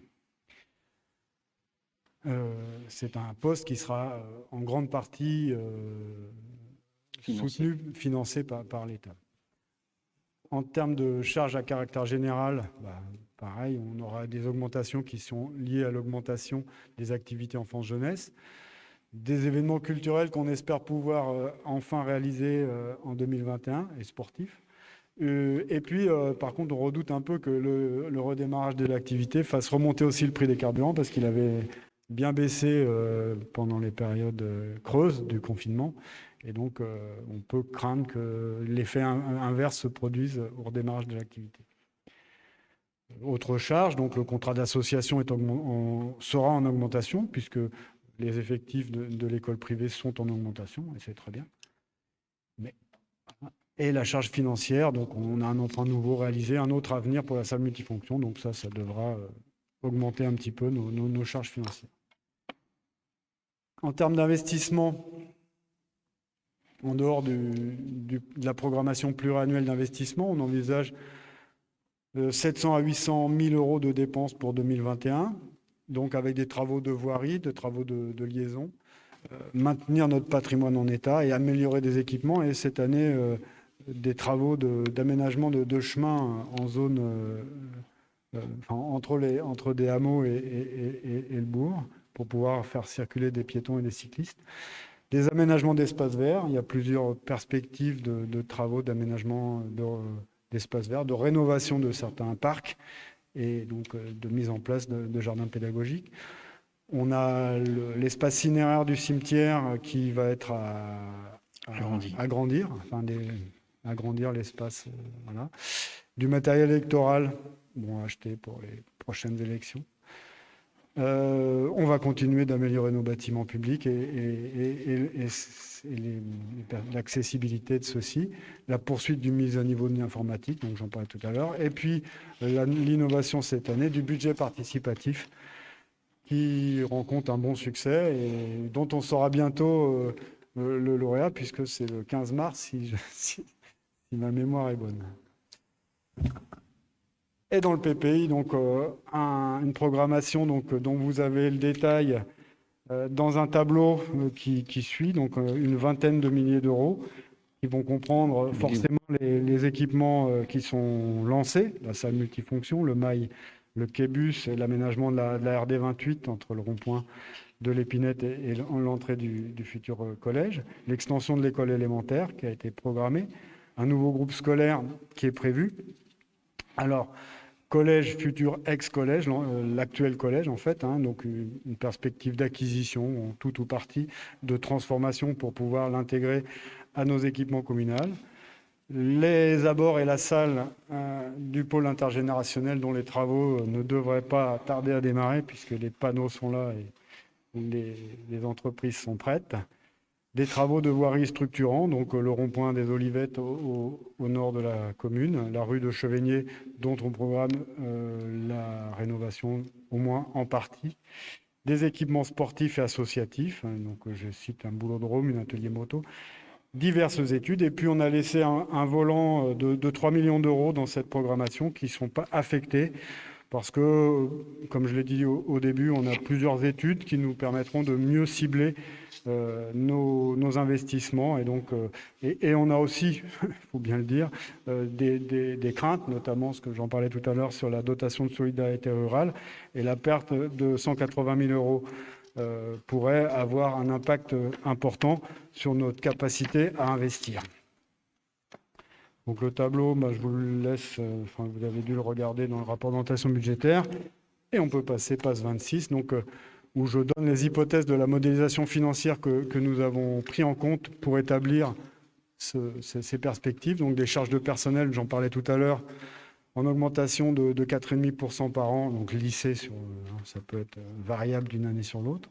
C'est un poste qui sera en grande partie soutenu, financé par l'État. En termes de charges à caractère général, pareil, on aura des augmentations qui sont liées à l'augmentation des activités enfance-jeunesse, des événements culturels qu'on espère pouvoir enfin réaliser en 2021 et sportifs. Et puis, par contre, on redoute un peu que le redémarrage de l'activité fasse remonter aussi le prix des carburants parce qu'il avait bien baissé pendant les périodes creuses du confinement. Et donc, on peut craindre que l'effet inverse se produise au redémarrage de l'activité. Autre charge, donc le contrat d'association sera en augmentation puisque les effectifs de l'école privée sont en augmentation, et c'est très bien. Et la charge financière, donc on a un emprunt nouveau réalisé, un autre à venir pour la salle multifonction, donc ça devra augmenter un petit peu nos charges financières. En termes d'investissement, en dehors de la programmation pluriannuelle d'investissement, on envisage 700 à 800 000 euros de dépenses pour 2021, donc avec des travaux de voirie, des travaux de liaison, maintenir notre patrimoine en état et améliorer des équipements. Et cette année, des travaux d'aménagement de chemins en zone, entre des hameaux et le bourg, pour pouvoir faire circuler des piétons et des cyclistes. Des aménagements d'espaces verts, il y a plusieurs perspectives de travaux d'aménagement d'espaces verts, de rénovation de certains parcs et donc de mise en place de jardins pédagogiques. On a l'espace cinéraire du cimetière qui va être à agrandir, agrandir l'espace. Voilà. Du matériel électoral, acheté pour les prochaines élections. On va continuer d'améliorer nos bâtiments publics et l'accessibilité de ceux-ci, la poursuite du mise à niveau de l'informatique, donc j'en parlais tout à l'heure, et puis l'innovation cette année du budget participatif qui rencontre un bon succès et dont on saura bientôt le lauréat, puisque c'est le 15 mars, si ma mémoire est bonne. Et dans le PPI, donc, une programmation donc, dont vous avez le détail dans un tableau qui suit, donc une vingtaine de milliers d'euros, qui vont comprendre forcément les équipements qui sont lancés, la salle multifonction, le mail, le quai-bus et l'aménagement de la RD 28 entre le rond-point de l'Épinette et l'entrée du futur collège, l'extension de l'école élémentaire qui a été programmée, un nouveau groupe scolaire qui est prévu. Alors, collège, futur ex-collège, l'actuel collège en fait, donc une perspective d'acquisition en tout ou partie, de transformation pour pouvoir l'intégrer à nos équipements communaux. Les abords et la salle du pôle intergénérationnel dont les travaux ne devraient pas tarder à démarrer puisque les panneaux sont là et les entreprises sont prêtes. Des travaux de voirie structurants, donc le rond-point des Olivettes au nord de la commune, la rue de Chevigné dont on programme la rénovation au moins en partie, des équipements sportifs et associatifs, donc je cite un boulodrome, un atelier moto, diverses études, et puis on a laissé un volant de 3 millions d'euros dans cette programmation qui ne sont pas affectés parce que, comme je l'ai dit au début, on a plusieurs études qui nous permettront de mieux cibler nos investissements. Et, donc, et on a aussi, il faut bien le dire, des craintes, notamment ce que j'en parlais tout à l'heure sur la dotation de solidarité rurale et la perte de 180 000 euros pourrait avoir un impact important sur notre capacité à investir. Donc le tableau, je vous le laisse, vous avez dû le regarder dans le rapport d'orientation budgétaire. Et on peut passer page 26, donc, où je donne les hypothèses de la modélisation financière que nous avons pris en compte pour établir ces perspectives. Donc des charges de personnel, j'en parlais tout à l'heure, en augmentation de 4,5% par an, donc lissé, ça peut être variable d'une année sur l'autre.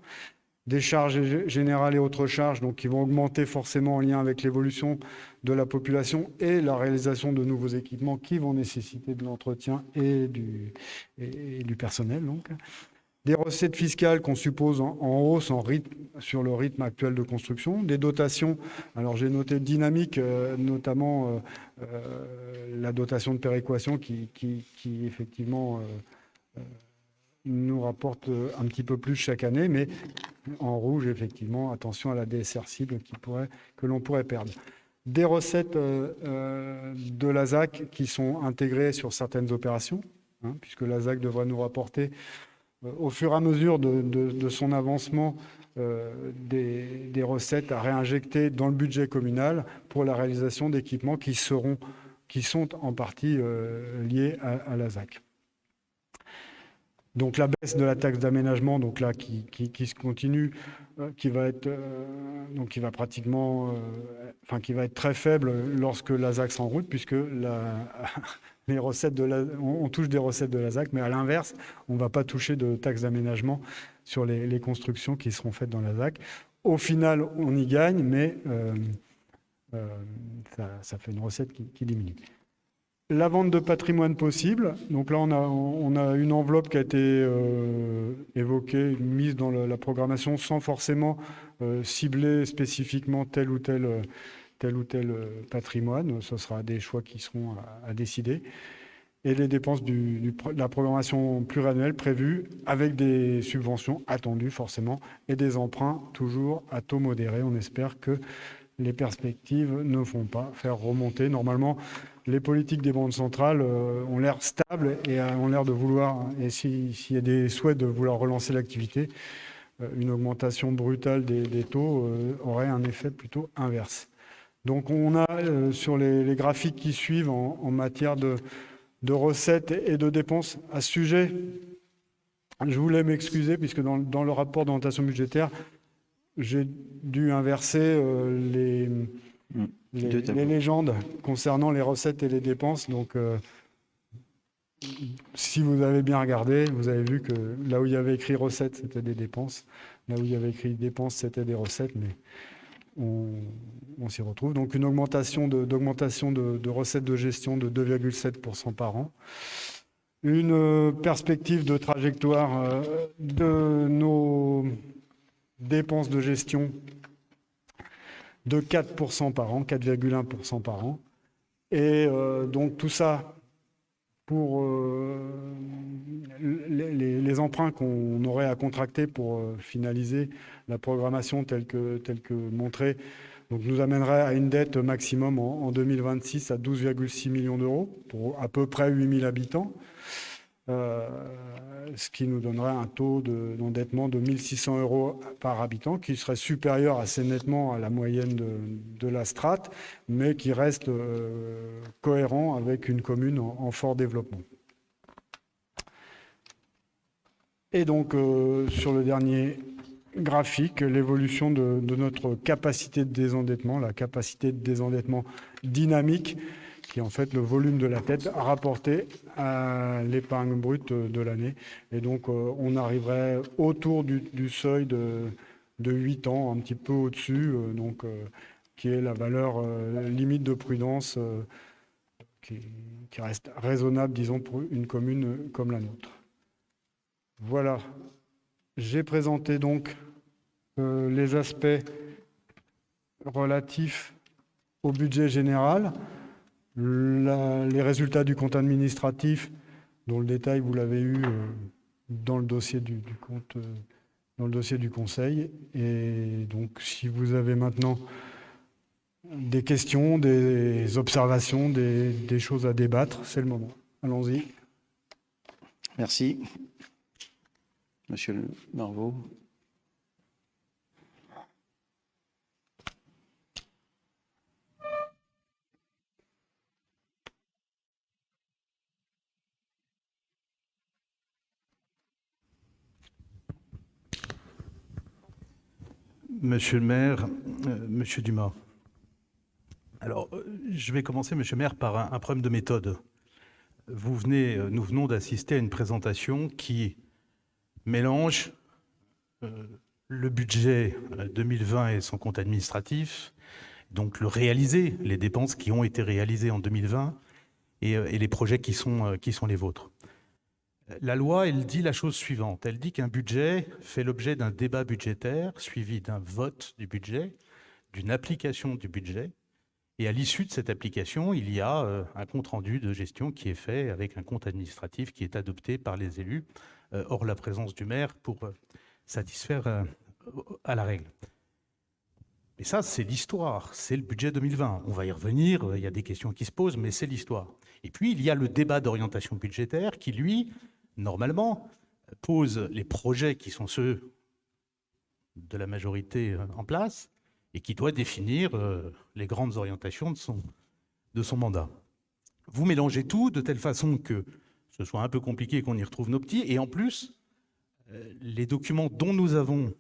Des charges générales et autres charges donc, qui vont augmenter forcément en lien avec l'évolution de la population et la réalisation de nouveaux équipements qui vont nécessiter de l'entretien et du personnel. Donc. Des recettes fiscales qu'on suppose en hausse sur le rythme actuel de construction. Des dotations, alors j'ai noté dynamique, notamment la dotation de péréquation qui effectivement nous rapporte un petit peu plus chaque année, mais en rouge, effectivement, attention à la DSR cible que l'on pourrait perdre. Des recettes de l'ASAC qui sont intégrées sur certaines opérations, puisque l'ASAC devrait nous rapporter, au fur et à mesure de son avancement, des recettes à réinjecter dans le budget communal pour la réalisation d'équipements qui sont en partie liés à l'ASAC. Donc la baisse de la taxe d'aménagement, donc là qui se continue, qui va être très faible lorsque l'ASAC sera en route, puisque les recettes on touche des recettes de l'ASAC, mais à l'inverse, on ne va pas toucher de taxe d'aménagement sur les constructions qui seront faites dans l'ASAC. Au final, on y gagne, mais ça fait une recette qui diminue. La vente de patrimoine possible. Donc là, on a une enveloppe qui a été évoquée, mise dans la programmation sans forcément cibler spécifiquement tel ou tel patrimoine. Ce sera des choix qui seront à décider. Et les dépenses de la programmation pluriannuelle prévue avec des subventions attendues forcément et des emprunts toujours à taux modéré. On espère que les perspectives ne vont pas faire remonter. Normalement, les politiques des banques centrales ont l'air stables et ont l'air de vouloir, et s'il y a des souhaits de vouloir relancer l'activité, une augmentation brutale des taux aurait un effet plutôt inverse. Donc on a sur les graphiques qui suivent en matière de recettes et de dépenses à ce sujet, je voulais m'excuser puisque dans le rapport d'orientation budgétaire, j'ai dû inverser les légendes concernant les recettes et les dépenses. Donc, si vous avez bien regardé, vous avez vu que là où il y avait écrit recettes, c'était des dépenses. Là où il y avait écrit dépenses, c'était des recettes, mais on s'y retrouve. Donc, une augmentation de recettes de gestion de 2,7% par an. une perspective de trajectoire de nos dépenses de gestion de 4% par an, 4,1% par an. Et donc tout ça pour les emprunts qu'on aurait à contracter pour finaliser la programmation telle que montrée, donc nous amènerait à une dette maximum en 2026 à 12,6 millions d'euros pour à peu près 8000 habitants, ce qui nous donnerait un taux d'endettement de 1600 euros par habitant, qui serait supérieur assez nettement à la moyenne de la strate, mais qui reste cohérent avec une commune en fort développement. Et donc, sur le dernier graphique, l'évolution de notre capacité de désendettement, la capacité de désendettement dynamique, qui est en fait le volume de la dette rapporté à l'épargne brute de l'année. Et donc, on arriverait autour du seuil de 8 ans, un petit peu au-dessus, qui est la valeur limite de prudence qui reste raisonnable, disons, pour une commune comme la nôtre. Voilà. J'ai présenté donc les aspects relatifs au budget général. Les résultats du compte administratif, dont le détail vous l'avez eu dans le dossier du compte, dans le dossier du conseil. Et donc, si vous avez maintenant des questions, des observations, des choses à débattre, c'est le moment. Allons-y. Merci. Monsieur Marvaux. Monsieur le maire, monsieur Dumas. Alors, je vais commencer, monsieur le maire, par un problème de méthode. Nous venons d'assister à une présentation qui mélange le budget 2020 et son compte administratif, donc le réalisé, les dépenses qui ont été réalisées en 2020 et les projets qui sont les vôtres. La loi, elle dit la chose suivante. Elle dit qu'un budget fait l'objet d'un débat budgétaire suivi d'un vote du budget, d'une application du budget. Et à l'issue de cette application, il y a un compte-rendu de gestion qui est fait avec un compte administratif qui est adopté par les élus, hors la présence du maire, pour satisfaire à la règle. Et ça, c'est l'histoire, c'est le budget 2020. On va y revenir, il y a des questions qui se posent, mais c'est l'histoire. Et puis, il y a le débat d'orientation budgétaire qui, lui, normalement, pose les projets qui sont ceux de la majorité en place et qui doit définir les grandes orientations de son mandat. Vous mélangez tout de telle façon que ce soit un peu compliqué qu'on y retrouve nos petits. Et en plus, les documents dont nous avons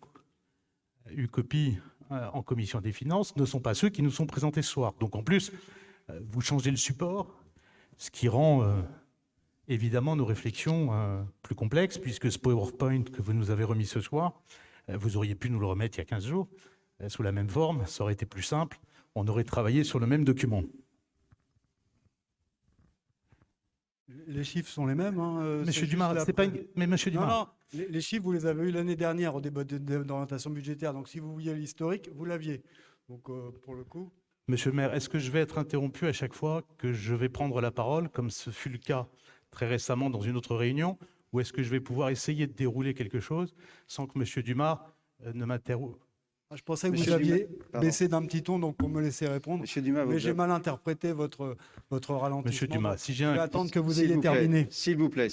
eu copie en commission des finances ne sont pas ceux qui nous sont présentés ce soir. Donc en plus, vous changez le support, ce qui rend évidemment nos réflexions plus complexes, puisque ce PowerPoint que vous nous avez remis ce soir, vous auriez pu nous le remettre il y a 15 jours, sous la même forme, ça aurait été plus simple, on aurait travaillé sur le même document. Les chiffres sont les mêmes. Hein, Monsieur Dumas, c'est pas une... Mais monsieur Dumas... Non, les chiffres, vous les avez eus l'année dernière au débat d'orientation budgétaire. Donc, si vous vouliez l'historique, vous l'aviez. Donc, pour le coup... Monsieur le maire, est-ce que je vais être interrompu à chaque fois que je vais prendre la parole, comme ce fut le cas très récemment dans une autre réunion, ou est-ce que je vais pouvoir essayer de dérouler quelque chose sans que monsieur Dumas ne m'interrompe? Je pensais que vous aviez baissé d'un petit ton, donc pour me laisser répondre. Monsieur Dumas, mais j'ai mal interprété votre ralentissement. Monsieur Dumas, si j'ai je vais attendre que vous ayez terminé. S'il vous plaît.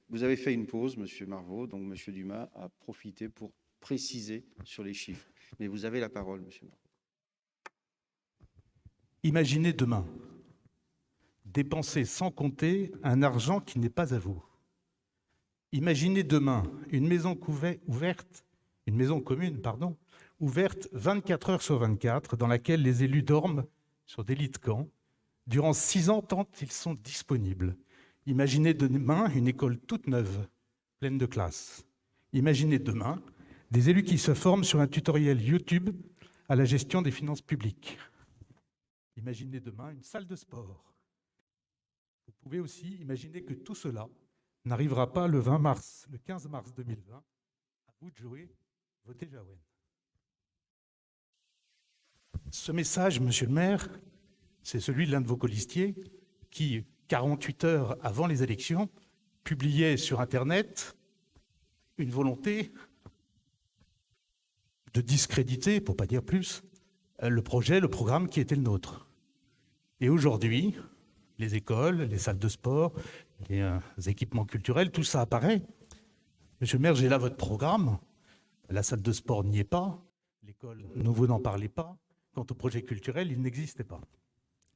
Vous avez fait une pause, monsieur Marvaux, donc monsieur Dumas a profité pour préciser sur les chiffres. Mais vous avez la parole, monsieur Marvaux. Imaginez demain dépenser sans compter un argent qui n'est pas à vous. Imaginez demain une maison commune, ouverte 24 heures sur 24, dans laquelle les élus dorment sur des lits de camp durant 6 ans tant ils sont disponibles. Imaginez demain une école toute neuve, pleine de classes. Imaginez demain des élus qui se forment sur un tutoriel YouTube à la gestion des finances publiques. Imaginez demain une salle de sport Vous pouvez aussi imaginer que tout cela n'arrivera pas le 15 mars 2020. À vous de jouer, votez Jaouen. Ce message, monsieur le maire, c'est celui de l'un de vos colistiers qui, 48 heures avant les élections, publiait sur Internet une volonté de discréditer, pour ne pas dire plus, le programme qui était le nôtre. Et aujourd'hui, les écoles, les salles de sport, les équipements culturels, tout ça apparaît. Monsieur le maire, j'ai là votre programme. La salle de sport n'y est pas. L'école, vous n'en parlez pas. Quant au projet culturel, il n'existait pas.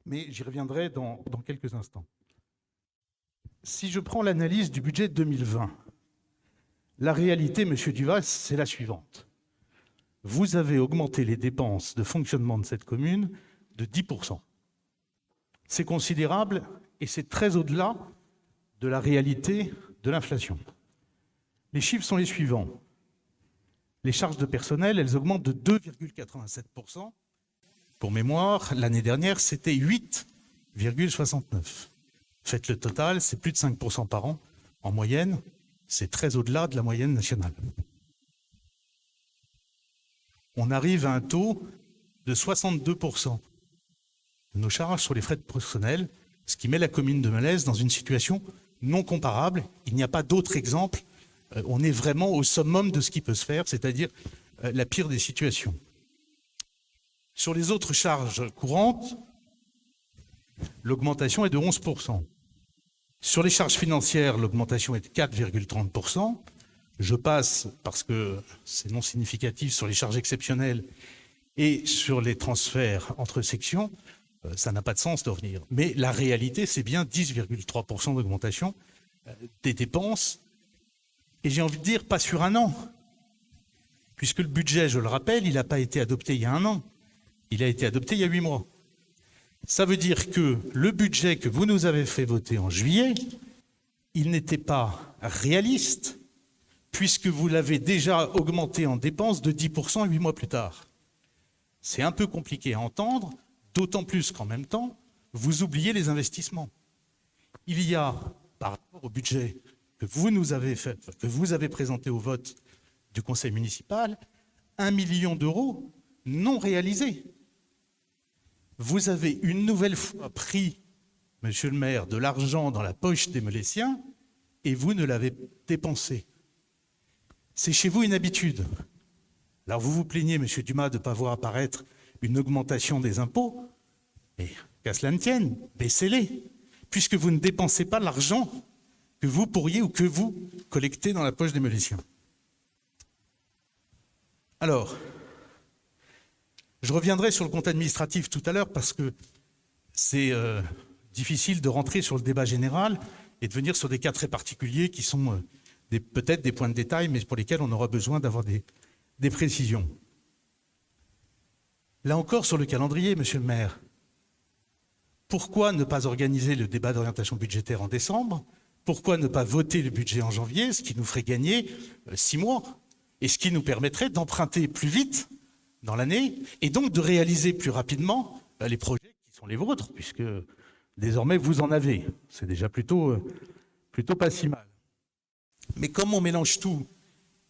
Mais j'y reviendrai dans quelques instants. Si je prends l'analyse du budget 2020, la réalité, monsieur Duvas, c'est la suivante. Vous avez augmenté les dépenses de fonctionnement de cette commune de 10%. C'est considérable et c'est très au-delà de la réalité de l'inflation. Les chiffres sont les suivants. Les charges de personnel, elles augmentent de 2,87%. Pour mémoire, l'année dernière, c'était 8,69%. Faites le total, c'est plus de 5% par an. En moyenne, c'est très au-delà de la moyenne nationale. On arrive à un taux de 62% de nos charges sur les frais de personnel, ce qui met la commune de Mélèze dans une situation non comparable. Il n'y a pas d'autre exemple. On est vraiment au summum de ce qui peut se faire, c'est-à-dire la pire des situations. Sur les autres charges courantes, l'augmentation est de 11%. Sur les charges financières, l'augmentation est de 4,30%. Je passe, parce que c'est non significatif, sur les charges exceptionnelles et sur les transferts entre sections. Ça n'a pas de sens de revenir. Mais la réalité, c'est bien 10,3% d'augmentation des dépenses. Et j'ai envie de dire, pas sur un an. Puisque le budget, je le rappelle, il n'a pas été adopté il y a un an. Il a été adopté il y a 8 mois. Ça veut dire que le budget que vous nous avez fait voter en juillet, il n'était pas réaliste, puisque vous l'avez déjà augmenté en dépenses de 10% 8 mois plus tard. C'est un peu compliqué à entendre, d'autant plus qu'en même temps, vous oubliez les investissements. Il y a, par rapport au budget que vous nous avez fait, que vous avez présenté au vote du conseil municipal, 1 million d'euros non réalisés. Vous avez une nouvelle fois pris, monsieur le maire, de l'argent dans la poche des Molésiens et vous ne l'avez dépensé. C'est chez vous une habitude. Alors vous vous plaignez, monsieur Dumas, de ne pas voir apparaître une augmentation des impôts, mais qu'à cela ne tienne, baissez-les, puisque vous ne dépensez pas l'argent que vous pourriez ou que vous collectez dans la poche des Molésiens. Alors, je reviendrai sur le compte administratif tout à l'heure parce que c'est difficile de rentrer sur le débat général et de venir sur des cas très particuliers qui sont peut-être des points de détail, mais pour lesquels on aura besoin d'avoir des précisions. Là encore, sur le calendrier, monsieur le maire, pourquoi ne pas organiser le débat d'orientation budgétaire en décembre? Pourquoi ne pas voter le budget en janvier, ce qui nous ferait gagner 6 mois et ce qui nous permettrait d'emprunter plus vite dans l'année et donc de réaliser plus rapidement les projets qui sont les vôtres, puisque désormais vous en avez. C'est déjà plutôt pas si mal. Mais comme on mélange tout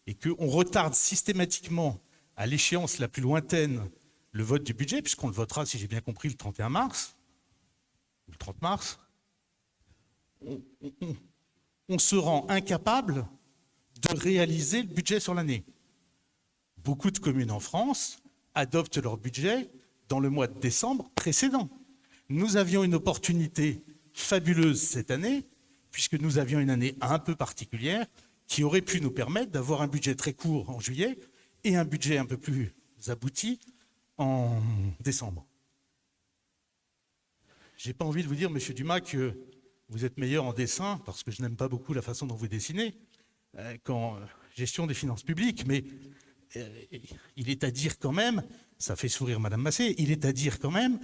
et qu'on retarde systématiquement à l'échéance la plus lointaine le vote du budget, puisqu'on le votera, si j'ai bien compris, le 31 mars, le 30 mars, on se rend incapable de réaliser le budget sur l'année. Beaucoup de communes en France adoptent leur budget dans le mois de décembre précédent. Nous avions une opportunité fabuleuse cette année, puisque nous avions une année un peu particulière, qui aurait pu nous permettre d'avoir un budget très court en juillet et un budget un peu plus abouti en décembre. Je n'ai pas envie de vous dire, monsieur Dumas, que vous êtes meilleur en dessin, parce que je n'aime pas beaucoup la façon dont vous dessinez, qu'en gestion des finances publiques, mais il est à dire quand même, ça fait sourire Madame Massé, il est à dire quand même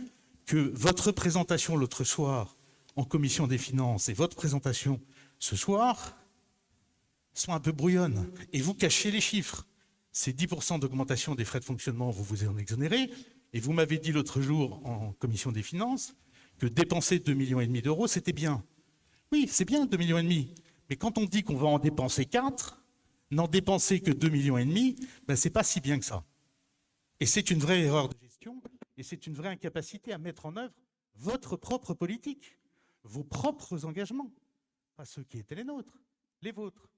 que votre présentation l'autre soir en commission des finances et votre présentation ce soir sont un peu brouillonnes. Et vous cachez les chiffres. C'est 10% d'augmentation des frais de fonctionnement, vous vous en exonérez. Et vous m'avez dit l'autre jour en commission des finances que dépenser 2,5 millions d'euros, c'était bien. Oui, c'est bien 2,5 millions. Mais quand on dit qu'on va en dépenser 4, n'en dépenser que 2,5 millions, ben c'est pas si bien que ça. Et c'est une vraie erreur de gestion, et c'est une vraie incapacité à mettre en œuvre votre propre politique, vos propres engagements, pas ceux qui étaient les nôtres, les vôtres.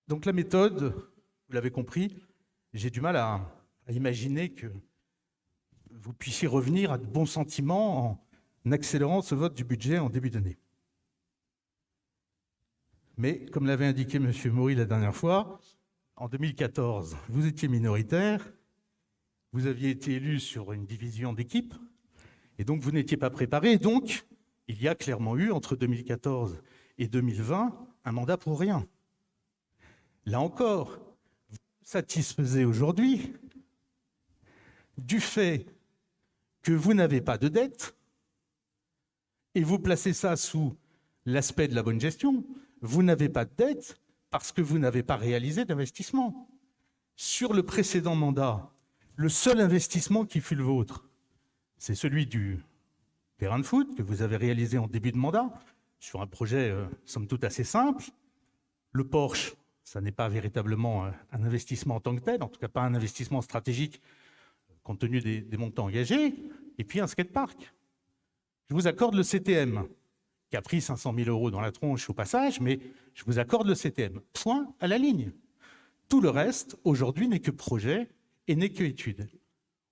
Donc la méthode, vous l'avez compris, j'ai du mal à imaginer que vous puissiez revenir à de bons sentiments en accélérant ce vote du budget en début d'année. Mais, comme l'avait indiqué M. Maury la dernière fois, en 2014, vous étiez minoritaire, vous aviez été élu sur une division d'équipe, et donc vous n'étiez pas préparé. Et donc, il y a clairement eu, entre 2014 et 2020, un mandat pour rien. Là encore, vous vous satisfaisez aujourd'hui du fait que vous n'avez pas de dette, et vous placez ça sous l'aspect de la bonne gestion. Vous n'avez pas de dette parce que vous n'avez pas réalisé d'investissement. Sur le précédent mandat, le seul investissement qui fut le vôtre, c'est celui du terrain de foot que vous avez réalisé en début de mandat, sur un projet, somme toute, assez simple. Le Porsche, ça n'est pas véritablement un investissement en tant que tel, en tout cas pas un investissement stratégique compte tenu des montants engagés, et puis un skatepark. Je vous accorde le CTM, qui a pris 500 000 € dans la tronche au passage, mais je vous accorde le CTM. Point à la ligne. Tout le reste, aujourd'hui, n'est que projet et n'est que étude.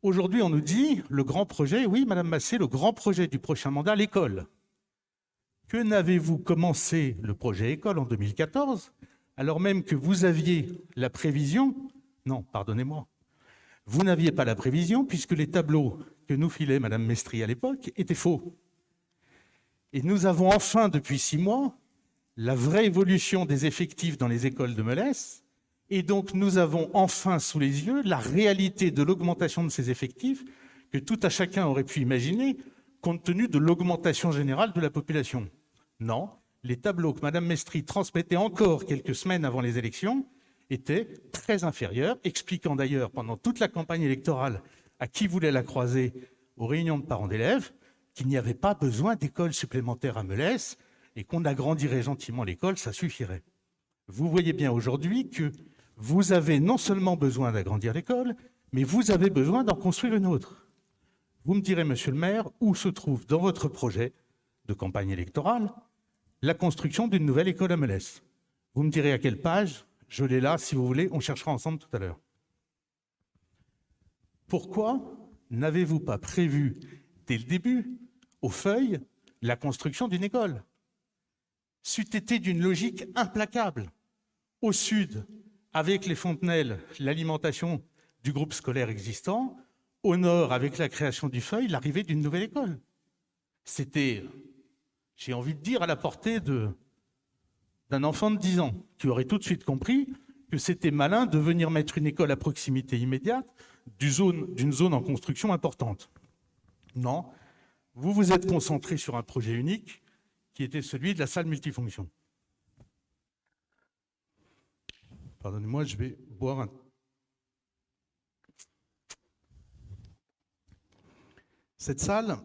Aujourd'hui, on nous dit, le grand projet, oui, Madame Massé, le grand projet du prochain mandat, l'école. Que n'avez-vous commencé le projet école en 2014, alors même que vous aviez la prévision? Non, pardonnez-moi. Vous n'aviez pas la prévision, puisque les tableaux que nous filait Madame Mestri à l'époque étaient faux. Et nous avons enfin, depuis 6 mois, la vraie évolution des effectifs dans les écoles de Melesse. Et donc, nous avons enfin sous les yeux la réalité de l'augmentation de ces effectifs que tout à chacun aurait pu imaginer, compte tenu de l'augmentation générale de la population. Non, les tableaux que Mme Mestri transmettait encore quelques semaines avant les élections étaient très inférieurs, expliquant d'ailleurs pendant toute la campagne électorale à qui voulait la croiser aux réunions de parents d'élèves qu'il n'y avait pas besoin d'école supplémentaire à Melesse et qu'on agrandirait gentiment l'école, ça suffirait. Vous voyez bien aujourd'hui que vous avez non seulement besoin d'agrandir l'école, mais vous avez besoin d'en construire une autre. Vous me direz, monsieur le maire, où se trouve dans votre projet de campagne électorale la construction d'une nouvelle école à Melesse. Vous me direz à quelle page, je l'ai là, si vous voulez, on cherchera ensemble tout à l'heure. Pourquoi n'avez-vous pas prévu, dès le début, aux feuilles, la construction d'une école? C'eût été d'une logique implacable. Au sud, avec les fontenelles, l'alimentation du groupe scolaire existant. Au nord, avec la création du feuille, l'arrivée d'une nouvelle école. C'était, j'ai envie de dire, à la portée d'un enfant de 10 ans, qui aurait tout de suite compris que c'était malin de venir mettre une école à proximité immédiate d'une zone en construction importante. Non, vous vous êtes concentré sur un projet unique, qui était celui de la salle multifonction. Pardonnez-moi, je vais boire un... Cette salle,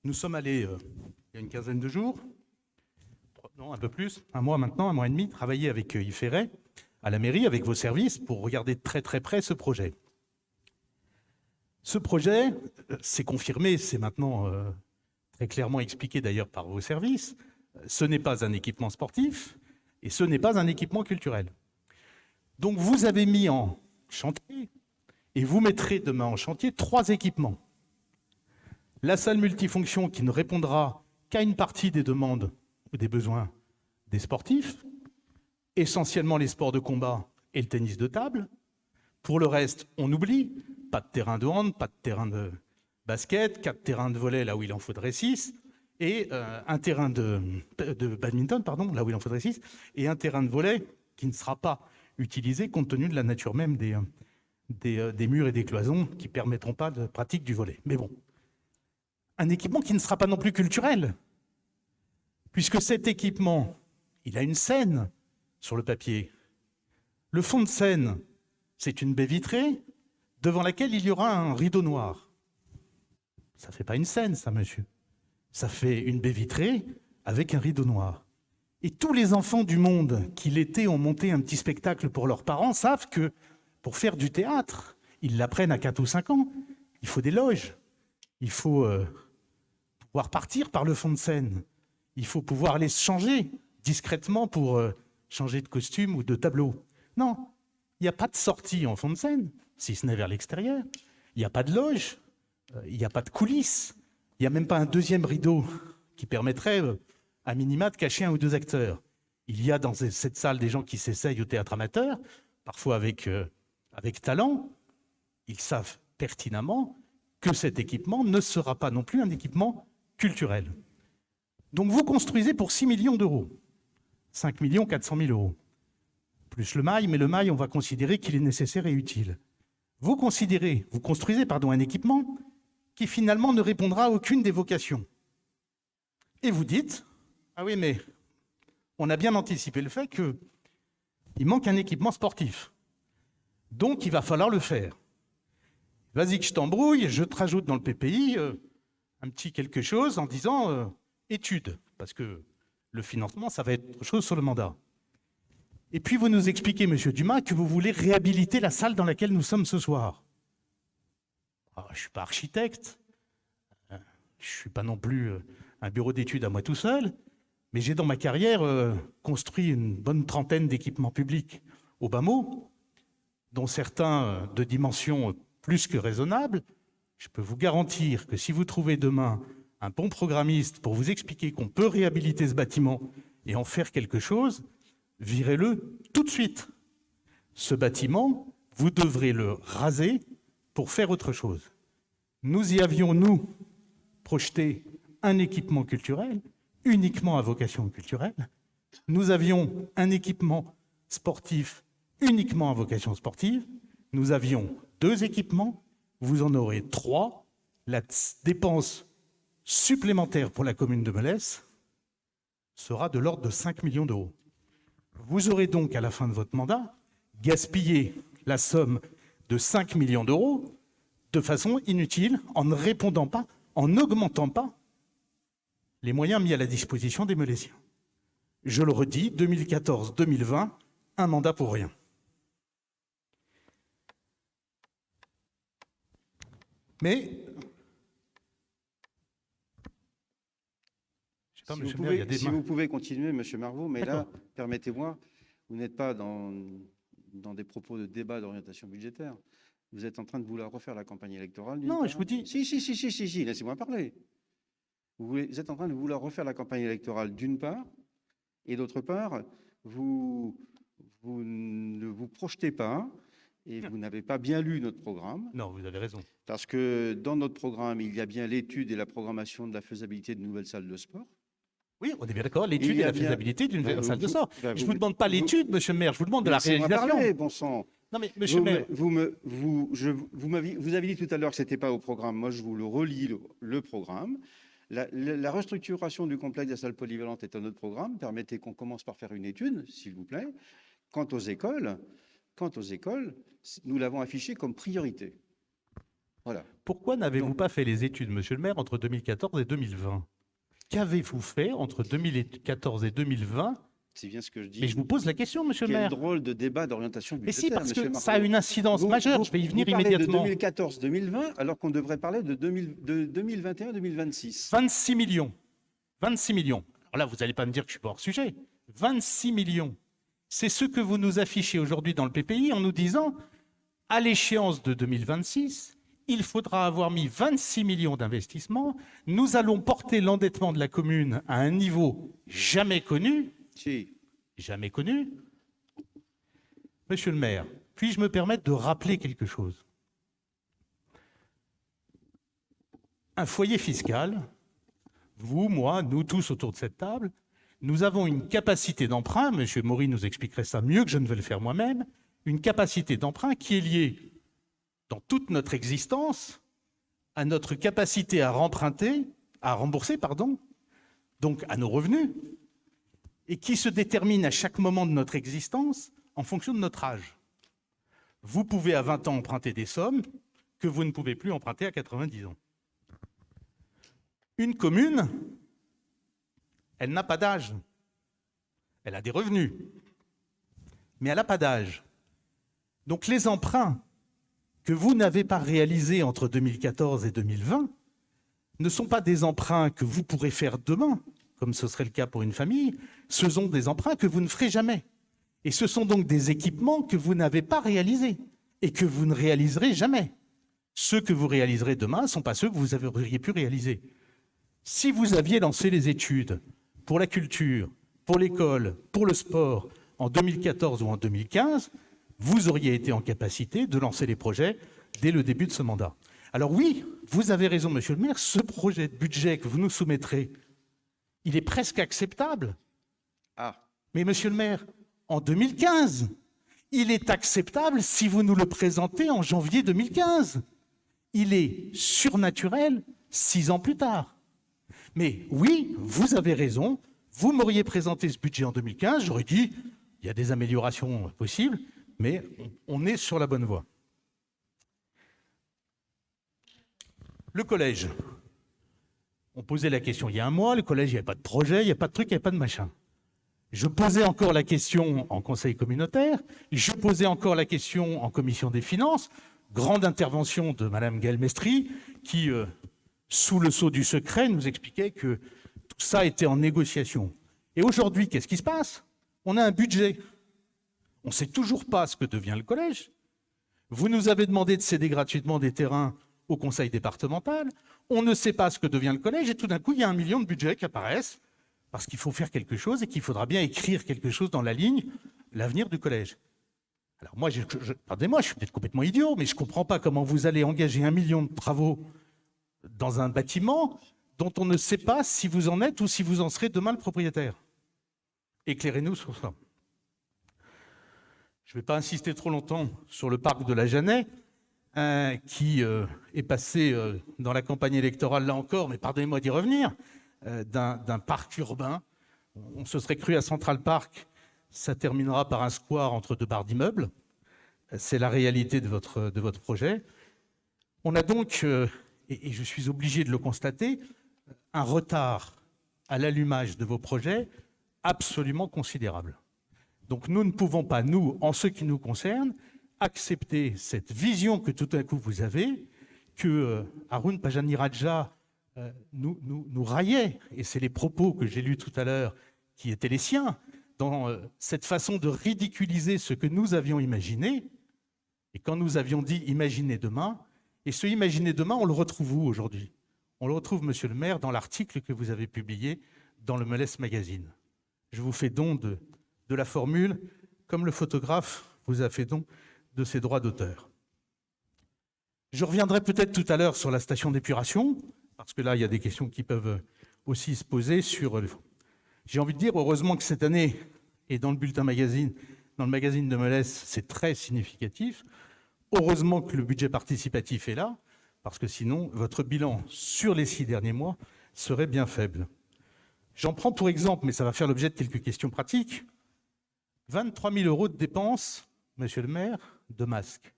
nous sommes allés, il y a une quinzaine de jours, non, un peu plus, un mois maintenant, un mois et demi, travailler avec Yves Ferret, à la mairie, avec vos services, pour regarder de très très près ce projet. Ce projet, c'est confirmé, c'est maintenant très clairement expliqué d'ailleurs par vos services, ce n'est pas un équipement sportif et ce n'est pas un équipement culturel. Donc vous avez mis en chantier, et vous mettrez demain en chantier, 3 équipements. La salle multifonction qui ne répondra qu'à une partie des demandes ou des besoins des sportifs, essentiellement les sports de combat et le tennis de table. Pour le reste, on oublie, pas de terrain de hand, pas de terrain de basket, 4 terrains de volley là où il en faudrait 6, et un terrain de badminton, pardon, là où il en faudrait 6, et un terrain de volley qui ne sera pas utilisé compte tenu de la nature même des murs et des cloisons qui ne permettront pas de pratique du volley. Mais bon, un équipement qui ne sera pas non plus culturel, puisque cet équipement, il a une scène sur le papier. Le fond de scène, c'est une baie vitrée devant laquelle il y aura un rideau noir. Ça ne fait pas une scène, ça, monsieur. Ça fait une baie vitrée avec un rideau noir. Et tous les enfants du monde qui l'été ont monté un petit spectacle pour leurs parents savent que pour faire du théâtre, ils l'apprennent à 4 ou 5 ans. Il faut des loges. Il faut pouvoir partir par le fond de scène. Il faut pouvoir aller se changer discrètement pour changer de costume ou de tableau. Non, il n'y a pas de sortie en fond de scène, si ce n'est vers l'extérieur. Il n'y a pas de loge, il n'y a pas de coulisses. Il n'y a même pas un deuxième rideau qui permettrait, à minima, de cacher 1 ou 2 acteurs. Il y a dans cette salle des gens qui s'essayent au théâtre amateur, parfois avec talent. Ils savent pertinemment que cet équipement ne sera pas non plus un équipement culturel. Donc vous construisez pour 6 millions d'euros, 5 400 000 euros, plus le mail, mais le mail, on va considérer qu'il est nécessaire et utile. Vous construisez un équipement qui finalement ne répondra à aucune des vocations. Et vous dites, ah oui, mais on a bien anticipé le fait qu'il manque un équipement sportif. Donc il va falloir le faire. Vas-y que je t'embrouille, je te rajoute dans le PPI un petit quelque chose en disant études, parce que le financement, ça va être autre chose sur le mandat. Et puis vous nous expliquez, monsieur Dumas, que vous voulez réhabiliter la salle dans laquelle nous sommes ce soir. Je ne suis pas architecte, je ne suis pas non plus un bureau d'études à moi tout seul, mais j'ai dans ma carrière construit une bonne trentaine d'équipements publics au bas mot, dont certains de dimension plus que raisonnable. Je peux vous garantir que si vous trouvez demain un bon programmiste pour vous expliquer qu'on peut réhabiliter ce bâtiment et en faire quelque chose, virez-le tout de suite. Ce bâtiment, vous devrez le raser pour faire autre chose. Nous y avions, nous, projeté un équipement culturel, uniquement à vocation culturelle. Nous avions un équipement sportif uniquement à vocation sportive. Nous avions 2 équipements, vous en aurez 3. La dépense supplémentaire pour la commune de Melesse sera de l'ordre de 5 millions d'euros. Vous aurez donc, à la fin de votre mandat, gaspillé la somme de 5 millions d'euros de façon inutile, en ne répondant pas, en n'augmentant pas les moyens mis à la disposition des Mélessiens. Je le redis, 2014-2020, un mandat pour rien. Mais, je sais pas, monsieur le maire, il y a des si vous pouvez continuer, monsieur Marvaux, mais là, permettez-moi, vous n'êtes pas dans des propos de débat d'orientation budgétaire. Vous êtes en train de vouloir refaire la campagne électorale. Non, je vous dis... Si, laissez-moi parler. Vous êtes en train de vouloir refaire la campagne électorale d'une part, et d'autre part, vous ne vous projetez pas, et vous n'avez pas bien lu notre programme. Non, vous avez raison. Parce que dans notre programme, il y a bien l'étude et la programmation de la faisabilité de nouvelles salles de sport. Oui, on est bien d'accord, l'étude et la faisabilité d'une nouvelle salle de sport. Je ne vous demande pas l'étude, monsieur le maire, je vous demande de la réalisation. Parler, bon sang. Non mais, monsieur le maire... Vous avez dit tout à l'heure que ce n'était pas au programme. Moi, je vous le relis, le programme. La restructuration du complexe de la salle polyvalente est un autre programme. Permettez qu'on commence par faire une étude, s'il vous plaît. Quant aux écoles, nous l'avons affiché comme priorité. Voilà. Pourquoi n'avez-vous pas fait les études, monsieur le maire, entre 2014 et 2020 ? Qu'avez-vous fait entre 2014 et 2020 ? C'est bien ce que je dis. Mais je vous pose la question, monsieur le maire. Quel drôle de débat d'orientation budgétaire. Mais si, parce que ça a une incidence majeure, je vais y venir immédiatement. Vous parlez de 2014-2020, alors qu'on devrait parler de 2021-2026. 26 millions. 26 millions. Alors là, vous n'allez pas me dire que je suis pas hors sujet. 26 millions. C'est ce que vous nous affichez aujourd'hui dans le PPI en nous disant, à l'échéance de 2026, il faudra avoir mis 26 millions d'investissements. Nous allons porter l'endettement de la commune à un niveau jamais connu. Si. Jamais connu. Monsieur le maire, puis-je me permettre de rappeler quelque chose ? Un foyer fiscal, vous, moi, nous tous autour de cette table, nous avons une capacité d'emprunt, monsieur Maury nous expliquerait ça mieux que je ne vais le faire moi-même, une capacité d'emprunt qui est liée dans toute notre existence à notre capacité à rembourser, donc à nos revenus, et qui se détermine à chaque moment de notre existence en fonction de notre âge. Vous pouvez à 20 ans emprunter des sommes que vous ne pouvez plus emprunter à 90 ans. Une commune, elle n'a pas d'âge. Elle a des revenus, mais elle n'a pas d'âge. Donc les emprunts que vous n'avez pas réalisés entre 2014 et 2020 ne sont pas des emprunts que vous pourrez faire demain, comme ce serait le cas pour une famille. Ce sont des emprunts que vous ne ferez jamais. Et ce sont donc des équipements que vous n'avez pas réalisés et que vous ne réaliserez jamais. Ceux que vous réaliserez demain ne sont pas ceux que vous auriez pu réaliser. Si vous aviez lancé les études pour la culture, pour l'école, pour le sport, en 2014 ou en 2015, vous auriez été en capacité de lancer les projets dès le début de ce mandat. Alors oui, vous avez raison, monsieur le maire, ce projet de budget que vous nous soumettrez, il est presque acceptable. Ah, Mais monsieur le maire, en 2015, il est acceptable si vous nous le présentez en janvier 2015. Il est surnaturel 6 ans plus tard. Mais oui, vous avez raison, vous m'auriez présenté ce budget en 2015, j'aurais dit, il y a des améliorations possibles, mais on est sur la bonne voie. Le collège. On posait la question il y a un mois, le collège, il n'y avait pas de projet, il n'y a pas de truc, il n'y avait pas de machin. Je posais encore la question en conseil communautaire, je posais encore la question en commission des finances, grande intervention de Madame Gaëlle Mestry, qui, sous le sceau du secret, nous expliquait que tout ça était en négociation. Et aujourd'hui, qu'est-ce qui se passe? On a un budget. On ne sait toujours pas ce que devient le collège. Vous nous avez demandé de céder gratuitement des terrains au conseil départemental. On ne sait pas ce que devient le collège et tout d'un coup, il y a 1 million de budget qui apparaissent parce qu'il faut faire quelque chose et qu'il faudra bien écrire quelque chose dans la ligne, l'avenir du collège. Alors moi, pardonnez-moi, je suis peut-être complètement idiot, mais je ne comprends pas comment vous allez engager 1 million de travaux dans un bâtiment dont on ne sait pas si vous en êtes ou si vous en serez demain le propriétaire. Éclairez-nous sur ça. Je ne vais pas insister trop longtemps sur le parc de la Jeannet, qui est passé dans la campagne électorale, là encore, mais pardonnez-moi d'y revenir, d'un parc urbain. On se serait cru à Central Park, ça terminera par un square entre 2 barres d'immeubles. C'est la réalité de votre projet. On a donc, et je suis obligé de le constater, un retard à l'allumage de vos projets absolument considérable. Donc nous ne pouvons pas, nous, en ce qui nous concerne, accepter cette vision que tout d'un coup vous avez, que Haroun Pajani-Raja nous raillait, et c'est les propos que j'ai lus tout à l'heure qui étaient les siens, dans cette façon de ridiculiser ce que nous avions imaginé, et quand nous avions dit « imaginez demain », et ce « imaginez demain », on le retrouve où aujourd'hui? On le retrouve, monsieur le maire, dans l'article que vous avez publié dans le Melès Magazine. Je vous fais don de la formule, comme le photographe vous a fait don de ses droits d'auteur. Je reviendrai peut-être tout à l'heure sur la station d'épuration, parce que là, il y a des questions qui peuvent aussi se poser sur... J'ai envie de dire, heureusement que cette année, et dans le bulletin magazine, dans le magazine de Melès, c'est très significatif. Heureusement que le budget participatif est là, parce que sinon, votre bilan sur les 6 derniers mois serait bien faible. J'en prends pour exemple, mais ça va faire l'objet de quelques questions pratiques. 23 000 € de dépenses, monsieur le maire, de masques.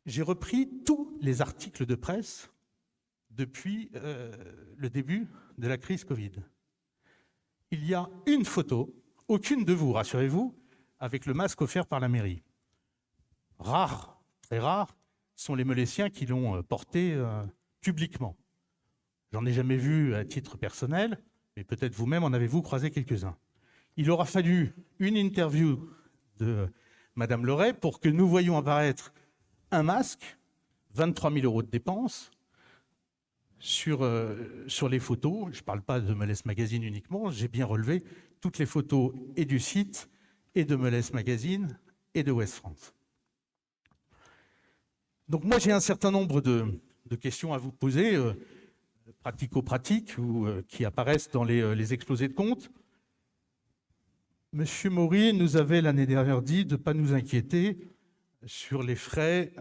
J'ai repris tous les articles de presse depuis le début de la crise Covid. Il y a une photo, aucune de vous, rassurez-vous, avec le masque offert par la mairie. Rares, très rares, sont les Melésiens qui l'ont porté publiquement. J'en ai jamais vu à titre personnel, mais peut-être vous-même en avez-vous croisé quelques-uns. Il aura fallu une interview de Madame Leray pour que nous voyions apparaître un masque, 23 000 € de dépenses, sur les photos. Je ne parle pas de Melès Magazine uniquement, j'ai bien relevé toutes les photos et du site, et de Melès Magazine, et de Ouest France. Donc moi, j'ai un certain nombre de questions à vous poser, pratico-pratiques, ou qui apparaissent dans les exposés de comptes. Monsieur Maury nous avait l'année dernière dit de ne pas nous inquiéter sur les frais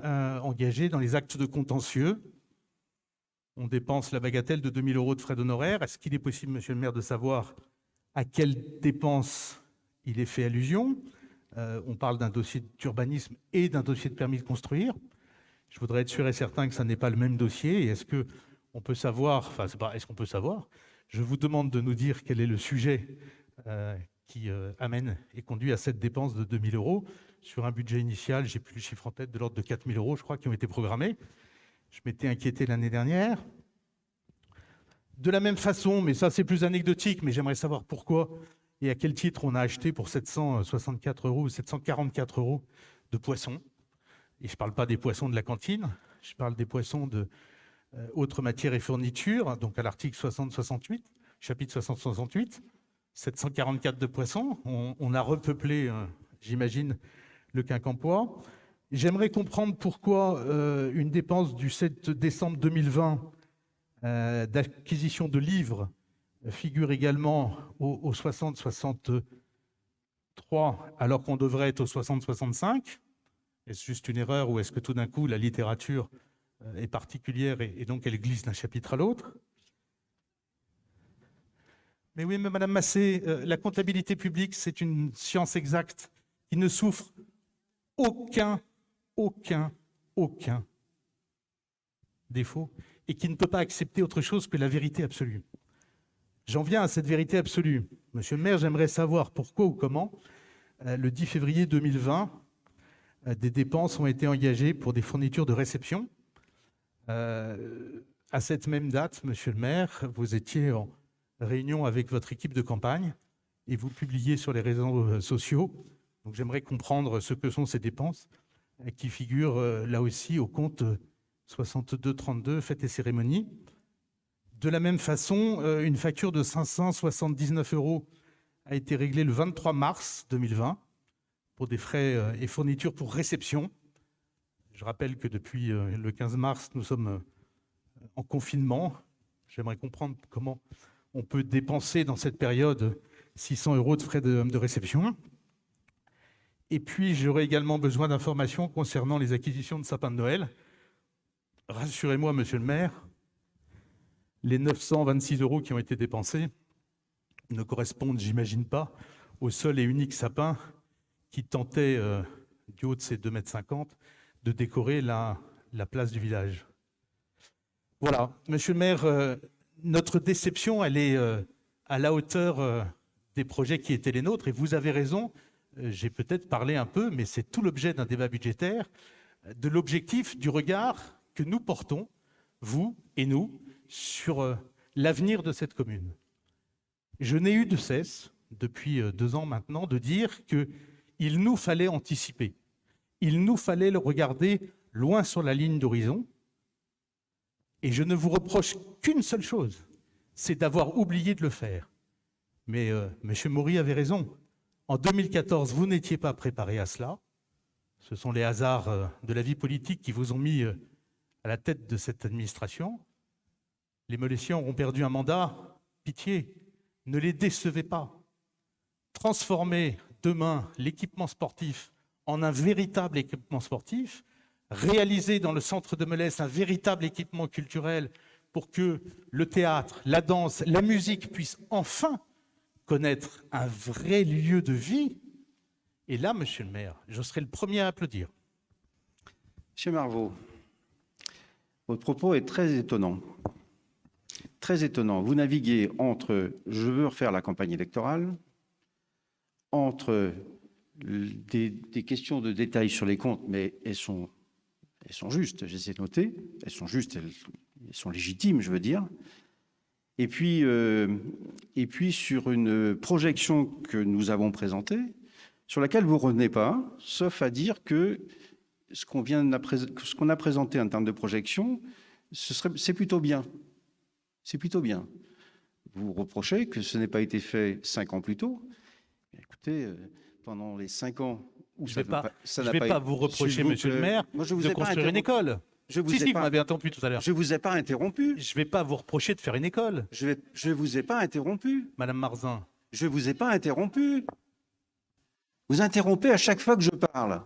engagés dans les actes de contentieux. On dépense la bagatelle de 2 000 € de frais d'honoraires. Est-ce qu'il est possible, monsieur le maire, de savoir à quelles dépenses il est fait allusion? On parle d'un dossier d'urbanisme et d'un dossier de permis de construire. Je voudrais être sûr et certain que ça n'est pas le même dossier. Et est-ce on peut savoir, enfin, c'est pas est-ce qu'on peut savoir, je vous demande de nous dire quel est le sujet qui amène et conduit à cette dépense de 2 000 € sur un budget initial, j'ai plus le chiffre en tête, de l'ordre de 4 000 €, je crois, qui ont été programmés. Je m'étais inquiété l'année dernière. De la même façon, mais ça c'est plus anecdotique, mais j'aimerais savoir pourquoi et à quel titre on a acheté pour 764 € ou 744 € de poissons. Et je ne parle pas des poissons de la cantine, je parle des poissons de autres matières et fournitures, donc à l'article 60-68, chapitre 60-68, 744 de poissons. On a repeuplé, j'imagine, le Quincampoix. J'aimerais comprendre pourquoi une dépense du 7 décembre 2020 d'acquisition de livres figure également au 60-63, alors qu'on devrait être au 60-65. Est-ce juste une erreur ou est-ce que tout d'un coup la littérature est particulière et donc elle glisse d'un chapitre à l'autre? Mais oui, mais Madame Massé, la comptabilité publique, c'est une science exacte qui ne souffre aucun défaut et qui ne peut pas accepter autre chose que la vérité absolue. J'en viens à cette vérité absolue. Monsieur le maire, j'aimerais savoir pourquoi ou comment, le 10 février 2020, des dépenses ont été engagées pour des fournitures de réception. À cette même date, monsieur le maire, vous étiez en réunion avec votre équipe de campagne et vous publiez sur les réseaux sociaux. Donc j'aimerais comprendre ce que sont ces dépenses qui figurent là aussi au compte 62-32, fêtes et cérémonies. De la même façon, une facture de 579 € a été réglée le 23 mars 2020 pour des frais et fournitures pour réception. Je rappelle que depuis le 15 mars, nous sommes en confinement. J'aimerais comprendre comment on peut dépenser dans cette période 600 € de frais de réception. Et puis, j'aurais également besoin d'informations concernant les acquisitions de sapins de Noël. Rassurez-moi, monsieur le maire, les 926 € qui ont été dépensés ne correspondent, j'imagine pas, au seul et unique sapin qui tentait, du haut de ses 2,50 m, de décorer la place du village. Voilà, monsieur le maire, notre déception, elle est à la hauteur des projets qui étaient les nôtres, et vous avez raison, j'ai peut-être parlé un peu, mais c'est tout l'objet d'un débat budgétaire, de l'objectif du regard que nous portons, vous et nous, sur l'avenir de cette commune. Je n'ai eu de cesse, depuis 2 ans maintenant, de dire qu'il nous fallait anticiper, il nous fallait le regarder loin sur la ligne d'horizon, et je ne vous reproche qu'une seule chose, c'est d'avoir oublié de le faire. Mais M. Maury avait raison. En 2014, vous n'étiez pas préparé à cela. Ce sont les hasards de la vie politique qui vous ont mis à la tête de cette administration. Les Molésiens auront perdu un mandat. Pitié, ne les décevez pas. Transformez demain l'équipement sportif en un véritable équipement sportif, réaliser dans le centre de Melesse un véritable équipement culturel pour que le théâtre, la danse, la musique puissent enfin connaître un vrai lieu de vie. Et là, monsieur le maire, je serai le premier à applaudir. Monsieur Marvaux, votre propos est très étonnant. Très étonnant. Vous naviguez entre « je veux refaire la campagne électorale », entre des questions de détails sur les comptes, mais elles sont justes, j'essaie de noter, elles sont justes, elles sont légitimes, je veux dire. Et puis sur une projection que nous avons présentée, sur laquelle vous ne revenez pas, sauf à dire que ce qu'on a présenté en termes de projection, c'est plutôt bien. C'est plutôt bien. Vous reprochez que ce n'ait pas été fait 5 ans plus tôt. Écoutez, pendant les 5 ans où ça n'a pas été... Je ne vais pas vous reprocher, monsieur le maire, de construire une école. Vous m'avez interrompu tout à l'heure. Je ne vous ai pas interrompu. Je ne vais pas vous reprocher de faire une école. Je ne vous ai pas interrompu. Madame Marzin. Je ne vous ai pas interrompu. Vous interrompez à chaque fois que je parle,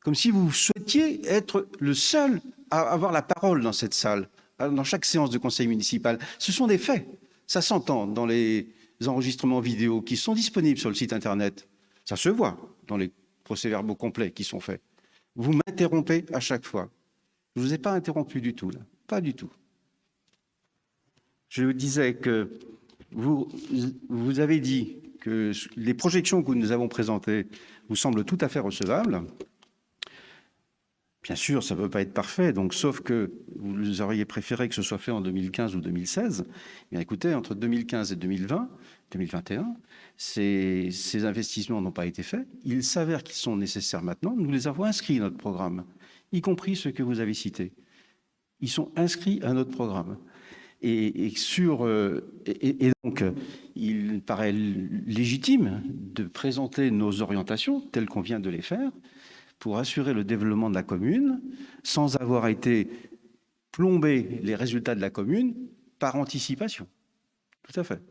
comme si vous souhaitiez être le seul à avoir la parole dans cette salle, dans chaque séance de conseil municipal. Ce sont des faits. Ça s'entend dans les enregistrements vidéo qui sont disponibles sur le site internet. Ça se voit dans les procès-verbaux complets qui sont faits. Vous m'interrompez à chaque fois. Je ne vous ai pas interrompu du tout, là. Pas du tout. Je vous disais que vous avez dit que les projections que nous avons présentées vous semblent tout à fait recevables. Bien sûr, ça ne peut pas être parfait, donc sauf que vous auriez préféré que ce soit fait en 2015 ou 2016. Bien écoutez, entre 2015 et 2021, ces investissements n'ont pas été faits. Il s'avère qu'ils sont nécessaires maintenant. Nous les avons inscrits à notre programme, y compris ceux que vous avez cités. Ils sont inscrits à notre programme. Et donc, il paraît légitime de présenter nos orientations telles qu'on vient de les faire pour assurer le développement de la commune sans avoir été plomber les résultats de la commune par anticipation. Tout à fait.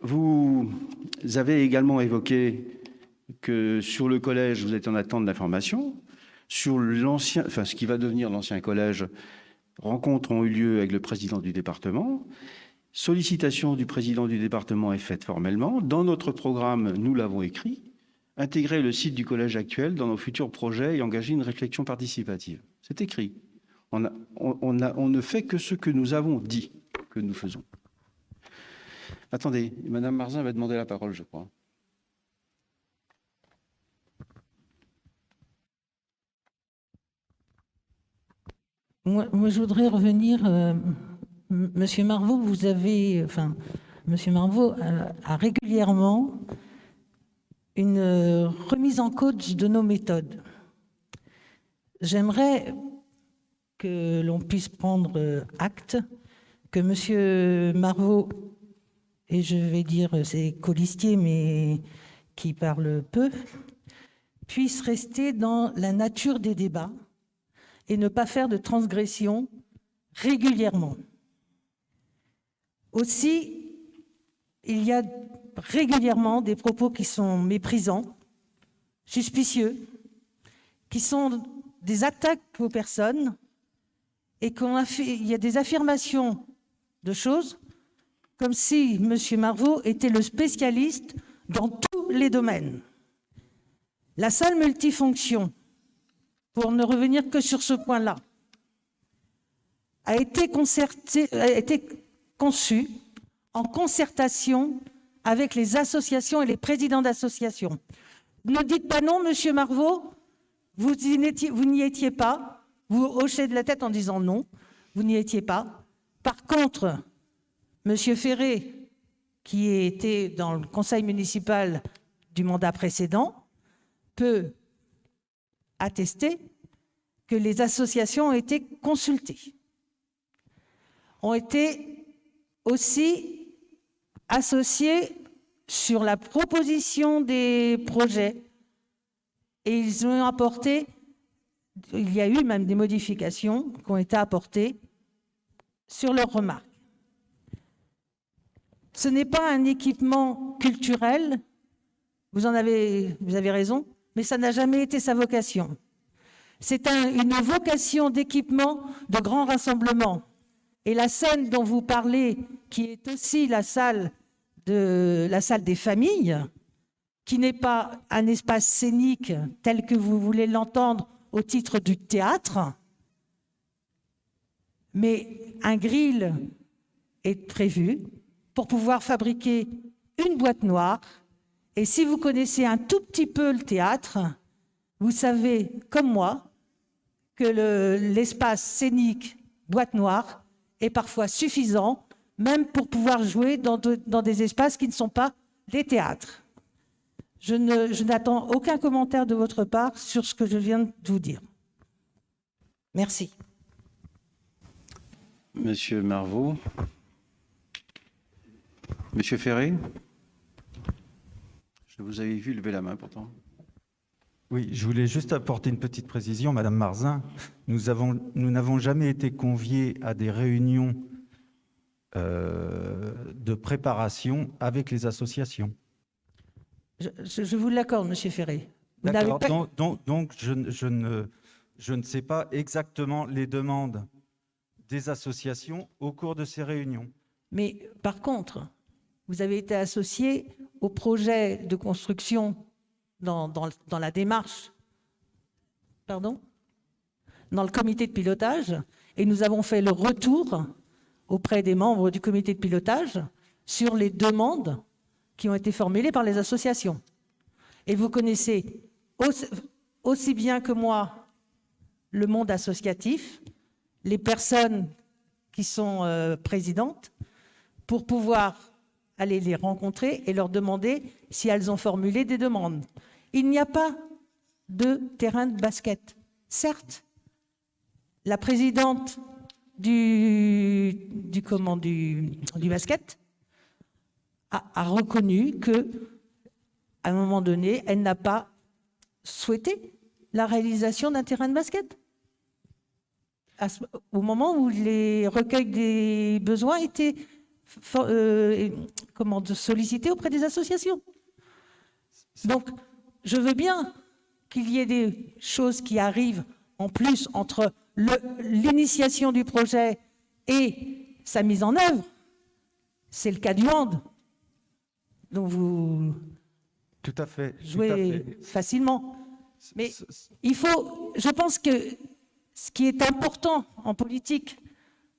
Vous avez également évoqué que sur le collège, vous êtes en attente d'informations. Sur l'ancien, enfin ce qui va devenir l'ancien collège, rencontres ont eu lieu avec le président du département. Sollicitation du président du département est faite formellement. Dans notre programme, nous l'avons écrit. Intégrer le site du collège actuel dans nos futurs projets et engager une réflexion participative. C'est écrit. On ne fait que ce que nous avons dit que nous faisons. Attendez, Madame Marzin va demander la parole, je crois. Moi, je voudrais revenir, Monsieur Marvaux, Monsieur Marvaux a régulièrement une remise en cause de nos méthodes. J'aimerais que l'on puisse prendre acte que Monsieur Marvaux, et je vais dire c'est colistier, mais qui parle peu, puisse rester dans la nature des débats et ne pas faire de transgression régulièrement. Aussi, il y a régulièrement des propos qui sont méprisants, suspicieux, qui sont des attaques aux personnes et il y a des affirmations de choses comme si M. Marvaux était le spécialiste dans tous les domaines. La salle multifonction, pour ne revenir que sur ce point-là, a été conçue en concertation avec les associations et les présidents d'associations. Ne dites pas non, Monsieur Marvaux, vous n'y étiez pas. Vous hochez de la tête en disant non, vous n'y étiez pas. Par contre, Monsieur Ferré, qui était dans le conseil municipal du mandat précédent, peut attester que les associations ont été consultées, ont été aussi associés sur la proposition des projets et ils ont apporté, il y a eu même des modifications qui ont été apportées sur leurs remarques. Ce n'est pas un équipement culturel, vous avez raison, mais ça n'a jamais été sa vocation. C'est une vocation d'équipement de grand rassemblement. Et la scène dont vous parlez, qui est aussi la salle des familles, qui n'est pas un espace scénique tel que vous voulez l'entendre au titre du théâtre, mais un grill est prévu pour pouvoir fabriquer une boîte noire. Et si vous connaissez un tout petit peu le théâtre, vous savez, comme moi, que l'espace scénique boîte noire est parfois suffisant, même pour pouvoir jouer dans des espaces qui ne sont pas les théâtres. Je n'attends aucun commentaire de votre part sur ce que je viens de vous dire. Merci. Monsieur Marvaux. Monsieur Ferré. Je vous avais vu lever la main pourtant. Oui, je voulais juste apporter une petite précision, Madame Marzin. Nous n'avons jamais été conviés à des réunions de préparation avec les associations. Je vous l'accorde, Monsieur Ferré. D'accord. Donc je ne sais pas exactement les demandes des associations au cours de ces réunions. Mais par contre, vous avez été associé au projet de construction dans la démarche, dans le comité de pilotage, Et nous avons fait le retour auprès des membres du comité de pilotage sur les demandes qui ont été formulées par les associations. Et vous connaissez aussi bien que moi le monde associatif, les personnes qui sont présidentes, pour pouvoir aller les rencontrer et leur demander si elles ont formulé des demandes. Il n'y a pas de terrain de basket. Certes, la présidente du basket a reconnu que, à un moment donné, elle n'a pas souhaité la réalisation d'un terrain de basket. Au moment où les recueils des besoins étaient sollicités auprès des associations. Donc, je veux bien qu'il y ait des choses qui arrivent en plus entre l'initiation du projet et sa mise en œuvre. C'est le cas du hand, dont vous Tout à fait. jouez facilement. Mais je pense que ce qui est important en politique,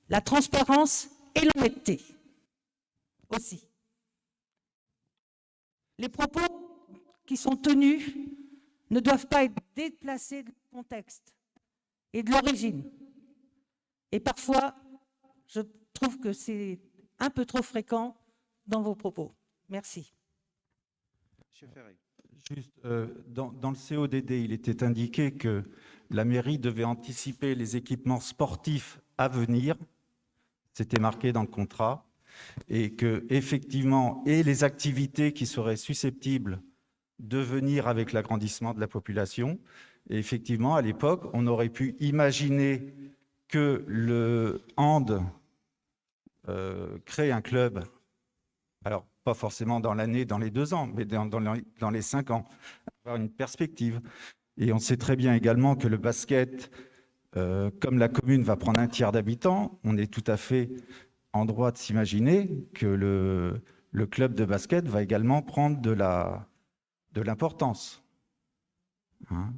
la transparence et l'honnêteté aussi. Les propos qui sont tenus ne doivent pas être déplacés du contexte et de l'origine. Et parfois, je trouve que c'est un peu trop fréquent dans vos propos. Merci. Monsieur Ferré. Juste, dans le CODD, il était indiqué que la mairie devait anticiper les équipements sportifs à venir. C'était marqué dans le contrat. Et que, effectivement, et les activités qui seraient susceptibles de venir avec l'agrandissement de la population. Et effectivement, à l'époque, on aurait pu imaginer que le hand crée un club. Alors, pas forcément dans l'année, dans les 2 ans, mais dans les 5 ans, avoir une perspective. Et on sait très bien également que le basket, comme la commune va prendre 1/3 d'habitants, on est tout à fait en droit de s'imaginer que le club de basket va également prendre de l'importance. Hein,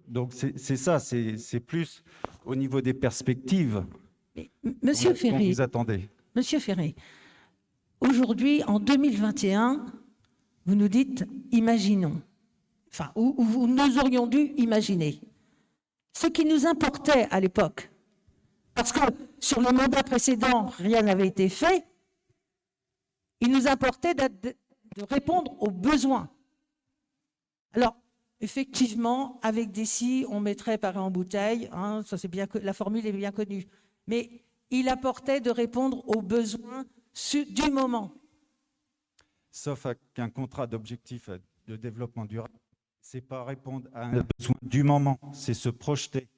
donc c'est ça, c'est plus au niveau des perspectives. Monsieur Ferré, vous attendez. Monsieur Ferré, aujourd'hui, en 2021, vous nous dites « imaginons ». Enfin, ou nous aurions dû imaginer. Ce qui nous importait à l'époque, parce que sur le mandat précédent, rien n'avait été fait, il nous importait de répondre aux besoins. Alors, effectivement, avec des si, on mettrait pareil en bouteille, hein, ça c'est bien, la formule est bien connue, mais il importait de répondre aux besoins du moment. Sauf qu'un contrat d'objectif de développement durable, c'est pas répondre à un besoin du moment, c'est se projeter.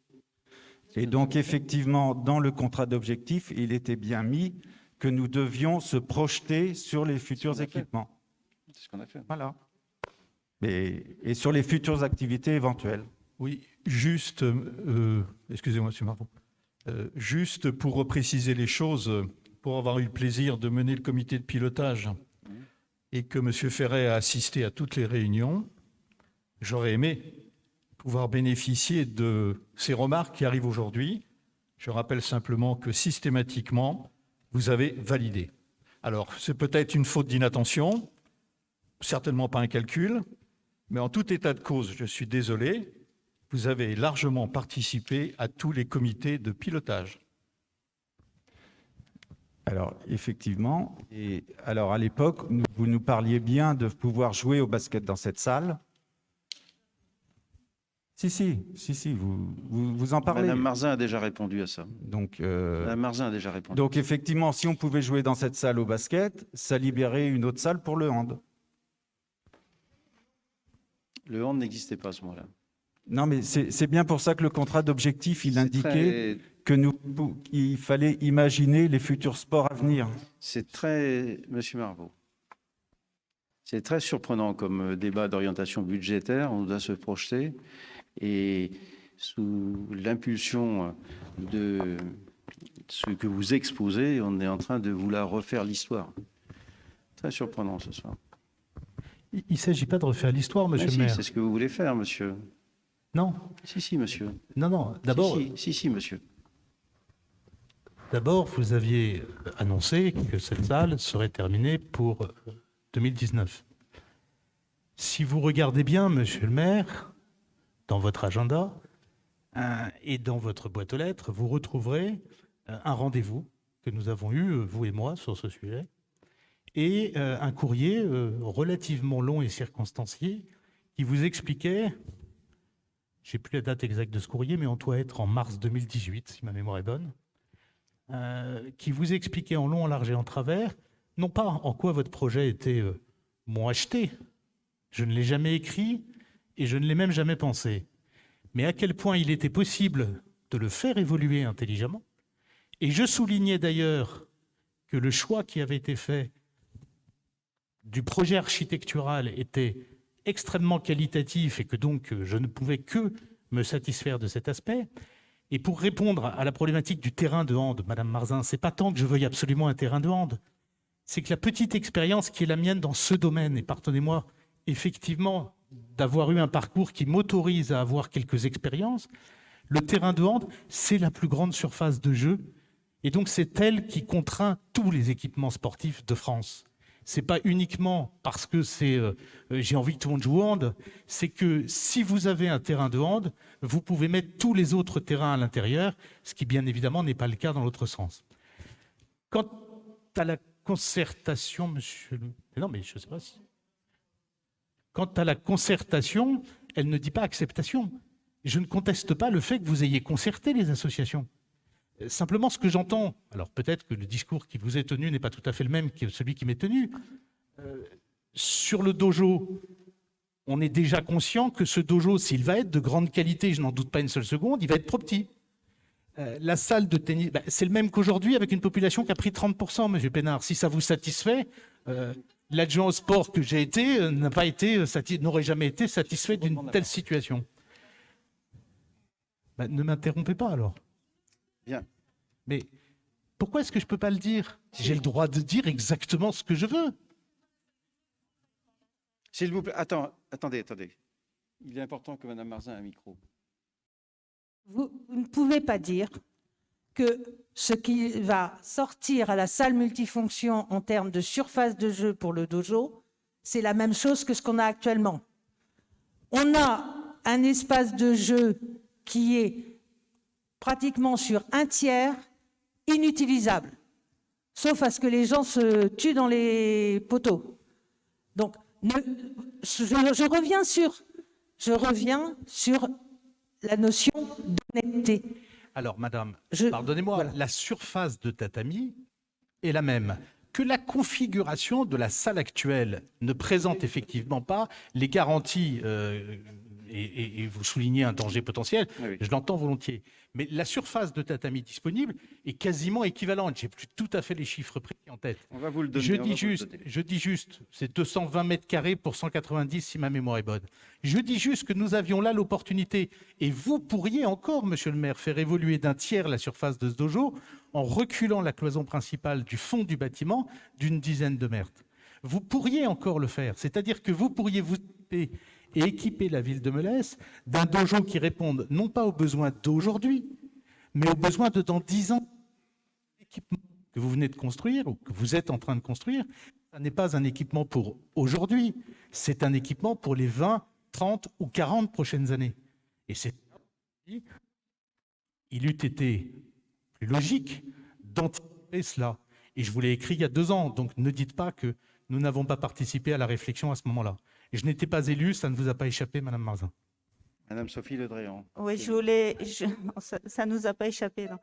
Et donc, effectivement, dans le contrat d'objectif, il était bien mis que nous devions se projeter sur les futurs équipements. C'est ce qu'on a fait. Voilà. Et sur les futures activités éventuelles. Oui, juste, excusez-moi, M. Marvaux, juste pour repréciser les choses, pour avoir eu le plaisir de mener le comité de pilotage et que M. Ferret a assisté à toutes les réunions, j'aurais aimé pouvoir bénéficier de ces remarques qui arrivent aujourd'hui. Je rappelle simplement que systématiquement, vous avez validé. Alors, c'est peut-être une faute d'inattention, certainement pas un calcul, mais en tout état de cause, je suis désolé, vous avez largement participé à tous les comités de pilotage. Alors, effectivement, et alors à l'époque, vous nous parliez bien de pouvoir jouer au basket dans cette salle. Si, vous en parlez. Madame Marzin a déjà répondu à ça. Donc, Madame Marzin a déjà répondu. donc, effectivement, si on pouvait jouer dans cette salle au basket, ça libérait une autre salle pour le hand. Le hand n'existait pas à ce moment-là. Non, mais c'est bien pour ça que le contrat d'objectif, il indiquait qu'il fallait imaginer les futurs sports à venir. C'est très, Monsieur Marvaux, c'est très surprenant comme débat d'orientation budgétaire. On doit se projeter et sous l'impulsion de ce que vous exposez, on est en train de vouloir refaire l'histoire. Très surprenant ce soir. Il ne s'agit pas de refaire l'histoire, monsieur le maire. C'est ce que vous voulez faire, monsieur. Non. Si, monsieur. Non, d'abord... Si, monsieur. D'abord, vous aviez annoncé que cette salle serait terminée pour 2019. Si vous regardez bien, monsieur le maire, dans votre agenda et dans votre boîte aux lettres, vous retrouverez un rendez-vous que nous avons eu, vous et moi, sur ce sujet, et un courrier relativement long et circonstancié qui vous expliquait, je n'ai plus la date exacte de ce courrier, mais on doit être en mars 2018, si ma mémoire est bonne, qui vous expliquait en long, en large et en travers, non pas en quoi votre projet était moins acheté, je ne l'ai jamais écrit et je ne l'ai même jamais pensé, mais à quel point il était possible de le faire évoluer intelligemment. Et je soulignais d'ailleurs que le choix qui avait été fait du projet architectural était extrêmement qualitatif et que donc je ne pouvais que me satisfaire de cet aspect. Et pour répondre à la problématique du terrain de hand, Madame Marzin, c'est pas tant que je veuille absolument un terrain de hand, c'est que la petite expérience qui est la mienne dans ce domaine, et pardonnez-moi effectivement d'avoir eu un parcours qui m'autorise à avoir quelques expériences, le terrain de hand, c'est la plus grande surface de jeu, et donc c'est elle qui contraint tous les équipements sportifs de France. C'est pas uniquement parce que j'ai envie que tout le monde joue au hand, c'est que si vous avez un terrain de hand, vous pouvez mettre tous les autres terrains à l'intérieur, ce qui bien évidemment n'est pas le cas dans l'autre sens. Quant à la concertation, monsieur le... Non, mais je sais pas si... Quant à la concertation, elle ne dit pas acceptation. Je ne conteste pas le fait que vous ayez concerté les associations. Simplement, ce que j'entends, alors peut-être que le discours qui vous est tenu n'est pas tout à fait le même que celui qui m'est tenu. Sur le dojo, on est déjà conscient que ce dojo, s'il va être de grande qualité, je n'en doute pas une seule seconde, il va être trop petit. La salle de tennis, c'est le même qu'aujourd'hui avec une population qui a pris 30%, M. Pénard. Si ça vous satisfait, l'adjoint au sport que j'ai été n'aurait jamais été satisfait d'une telle situation. Ne m'interrompez pas alors. Bien. Mais pourquoi est-ce que je ne peux pas le dire? J'ai le droit de dire exactement ce que je veux. S'il vous plaît, attendez. Il est important que Mme Marzin ait un micro. Vous ne pouvez pas dire que ce qui va sortir à la salle multifonction en termes de surface de jeu pour le dojo, c'est la même chose que ce qu'on a actuellement. On a un espace de jeu qui est pratiquement sur un tiers inutilisable, sauf à ce que les gens se tuent dans les poteaux. Donc, je reviens sur la notion d'honnêteté. Alors, madame, pardonnez-moi, voilà. La surface de tatami est la même. Que la configuration de la salle actuelle ne présente effectivement pas les garanties, et vous soulignez un danger potentiel, Oui. je l'entends volontiers. Mais la surface de tatami disponible est quasiment équivalente. Je n'ai plus tout à fait les chiffres précis en tête. On va vous le donner. Je dis juste, c'est 220 mètres carrés pour 190 si ma mémoire est bonne. Je dis juste que nous avions là l'opportunité, et vous pourriez encore, monsieur le maire, faire évoluer d'un tiers la surface de ce dojo en reculant la cloison principale du fond du bâtiment d'une dizaine de mètres. Vous pourriez encore le faire, c'est-à-dire que vous pourriez vous et équiper la ville de Melesse d'un dojo qui réponde non pas aux besoins d'aujourd'hui, mais aux besoins de dans 10 ans. L'équipement que vous venez de construire ou que vous êtes en train de construire, ça n'est pas un équipement pour aujourd'hui, c'est un équipement pour les 20, 30 ou 40 prochaines années. Et il eût été plus logique d'anticiper cela. Et je vous l'ai écrit il y a 2 ans, donc ne dites pas que nous n'avons pas participé à la réflexion à ce moment-là. Et je n'étais pas élu, ça ne vous a pas échappé, Madame Marzin. Madame Sophie Le Dréan. Oui, ça ne nous a pas échappé. Non.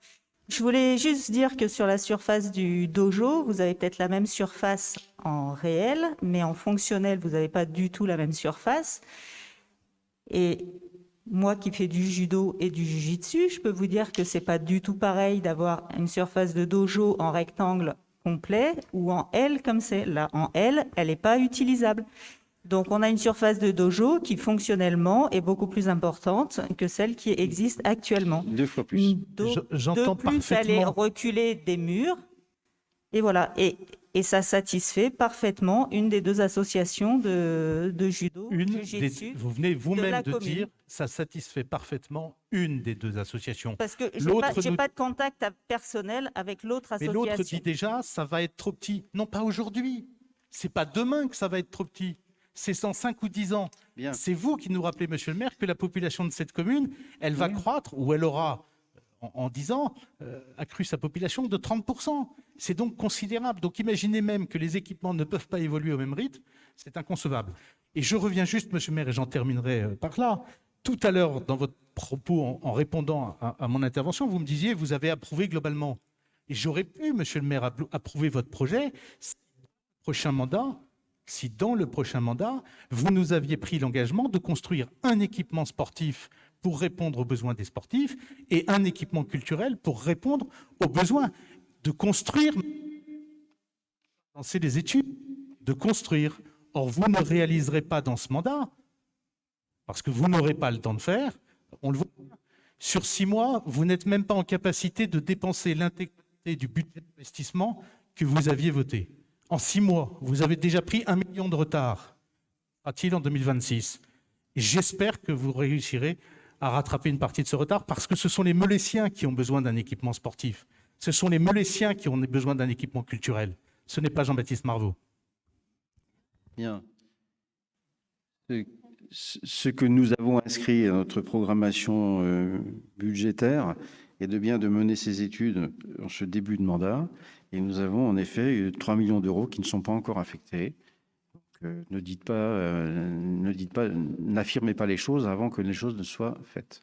Je voulais juste dire que sur la surface du dojo, vous avez peut-être la même surface en réel, mais en fonctionnel, vous n'avez pas du tout la même surface. Et moi qui fais du judo et du jiu-jitsu, je peux vous dire que c'est pas du tout pareil d'avoir une surface de dojo en rectangle complet ou en L comme c'est là. En L, elle n'est pas utilisable. Donc, on a une surface de dojo qui, fonctionnellement, est beaucoup plus importante que celle qui existe actuellement. 2 fois plus. J'entends de plus, elle est parfaitement. reculer des murs. Et voilà. Et Et ça satisfait parfaitement une des deux associations de judo, jiu-jitsu. Vous venez vous-même la de commune. dire, ça satisfait parfaitement une des deux associations. Parce que je L'autre n'ai nous- pas de contact personnel avec l'autre Mais association. l'autre dit déjà, ça va être trop petit. Non, pas aujourd'hui. C'est pas demain que ça va être trop petit. C'est dans 5 ou 10 ans. Bien. C'est vous qui nous rappelez, monsieur le maire, que la population de cette commune, elle va croître, ou elle aura, en 10 ans, accru sa population de 30%. C'est donc considérable. Donc imaginez même que les équipements ne peuvent pas évoluer au même rythme. C'est inconcevable. Et je reviens juste, monsieur le maire, et j'en terminerai par là. Tout à l'heure, dans votre propos, en répondant à mon intervention, vous me disiez, vous avez approuvé globalement. Et j'aurais pu, monsieur le maire, approuver votre projet si dans le prochain mandat, vous nous aviez pris l'engagement de construire un équipement sportif pour répondre aux besoins des sportifs et un équipement culturel pour répondre aux besoins de construire, lancer des études, de construire. Or, vous ne réaliserez pas dans ce mandat, parce que vous n'aurez pas le temps de faire, on le voit. Sur 6 mois, vous n'êtes même pas en capacité de dépenser l'intégralité du budget d'investissement que vous aviez voté. En 6 mois, vous avez déjà pris 1 million de retard. Sera-t-il en 2026 ? Et j'espère que vous réussirez à rattraper une partie de ce retard, parce que ce sont les Meulésiens qui ont besoin d'un équipement sportif. Ce sont les Meulésiens qui ont besoin d'un équipement culturel. Ce n'est pas Jean-Baptiste Marveau. Bien. Ce que nous avons inscrit à notre programmation budgétaire est de bien de mener ces études en ce début de mandat. Et nous avons en effet 3 millions d'euros qui ne sont pas encore affectés. Donc, n'affirmez pas les choses avant que les choses ne soient faites.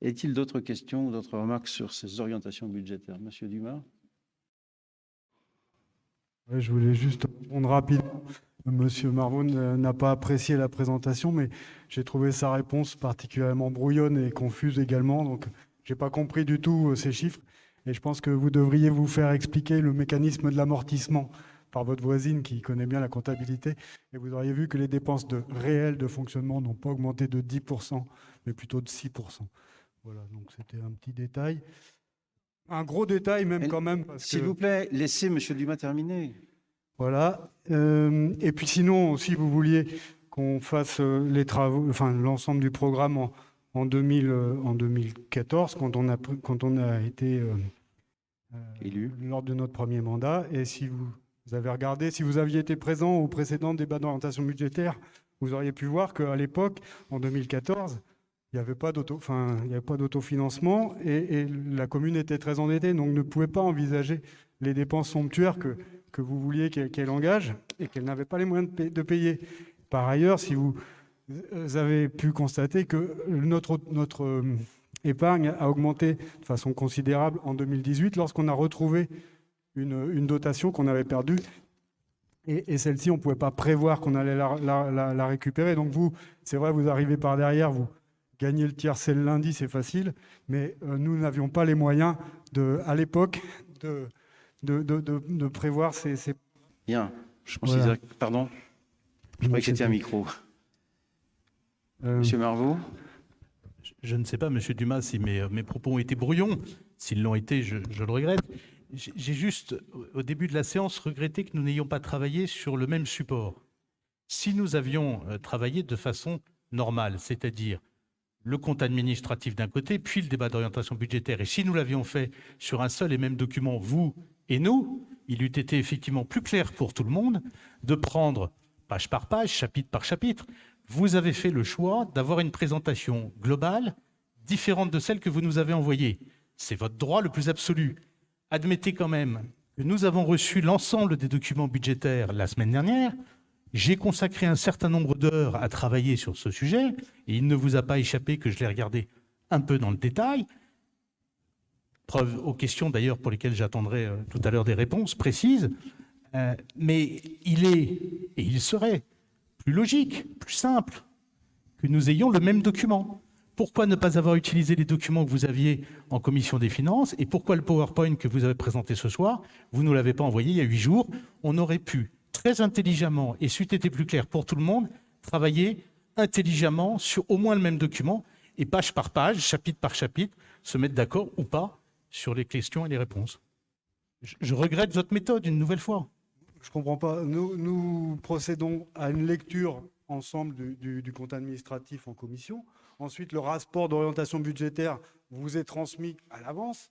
Est-il d'autres questions ou d'autres remarques sur ces orientations budgétaires? Monsieur Dumas? Ouais, je voulais juste répondre rapidement. Monsieur Marveau n'a pas apprécié la présentation, mais j'ai trouvé sa réponse particulièrement brouillonne et confuse également. Donc, je n'ai pas compris du tout ces chiffres. Et je pense que vous devriez vous faire expliquer le mécanisme de l'amortissement par votre voisine qui connaît bien la comptabilité. Et vous auriez vu que les dépenses réelles de fonctionnement n'ont pas augmenté de 10%, mais plutôt de 6%. Voilà, donc c'était un petit détail. Un gros détail même quand même. S'il vous plaît, laissez monsieur Dumas terminer. Voilà. Et puis sinon, si vous vouliez qu'on fasse les travaux, enfin l'ensemble du programme en 2014, quand on a été Élu. lors de notre premier mandat, et si vous avez regardé, si vous aviez été présent au précédent débat d'orientation budgétaire, vous auriez pu voir qu'à l'époque, en 2014, il n'y avait pas d'autofinancement et la commune était très endettée, donc ne pouvait pas envisager les dépenses somptuaires que vous vouliez qu'elle engage et qu'elle n'avait pas les moyens de payer. Par ailleurs, si vous avez pu constater que notre épargne a augmenté de façon considérable en 2018 lorsqu'on a retrouvé une dotation qu'on avait perdue. Et celle-ci, on ne pouvait pas prévoir qu'on allait la récupérer. Donc vous, c'est vrai, vous arrivez par derrière, vous gagnez le tiercé le lundi, c'est facile. Mais nous n'avions pas les moyens, à l'époque, de prévoir ces... Bien. Je considère... Voilà. Pardon. Je croyais que c'était un micro. Monsieur Marveau? Je ne sais pas, monsieur Dumas, si mes propos ont été brouillons. S'ils l'ont été, je le regrette. J'ai juste, au début de la séance, regretté que nous n'ayons pas travaillé sur le même support. Si nous avions travaillé de façon normale, c'est-à-dire le compte administratif d'un côté, puis le débat d'orientation budgétaire, et si nous l'avions fait sur un seul et même document, vous et nous, il eût été effectivement plus clair pour tout le monde de prendre page par page, chapitre par chapitre. Vous avez fait le choix d'avoir une présentation globale différente de celle que vous nous avez envoyée. C'est votre droit le plus absolu. Admettez quand même que nous avons reçu l'ensemble des documents budgétaires la semaine dernière. J'ai consacré un certain nombre d'heures à travailler sur ce sujet et il ne vous a pas échappé que je l'ai regardé un peu dans le détail. Preuve aux questions d'ailleurs pour lesquelles j'attendrai tout à l'heure des réponses précises. Mais il est, et il serait, plus logique, plus simple que nous ayons le même document. Pourquoi ne pas avoir utilisé les documents que vous aviez en commission des finances et pourquoi le PowerPoint que vous avez présenté ce soir, vous ne l'avez pas envoyé il y a 8 jours? On aurait pu très intelligemment, et c'eût été plus clair pour tout le monde, travailler intelligemment sur au moins le même document et page par page, chapitre par chapitre, se mettre d'accord ou pas sur les questions et les réponses. Je regrette votre méthode une nouvelle fois. Je ne comprends pas. Nous procédons à une lecture ensemble du compte administratif en commission. Ensuite, le rapport d'orientation budgétaire vous est transmis à l'avance,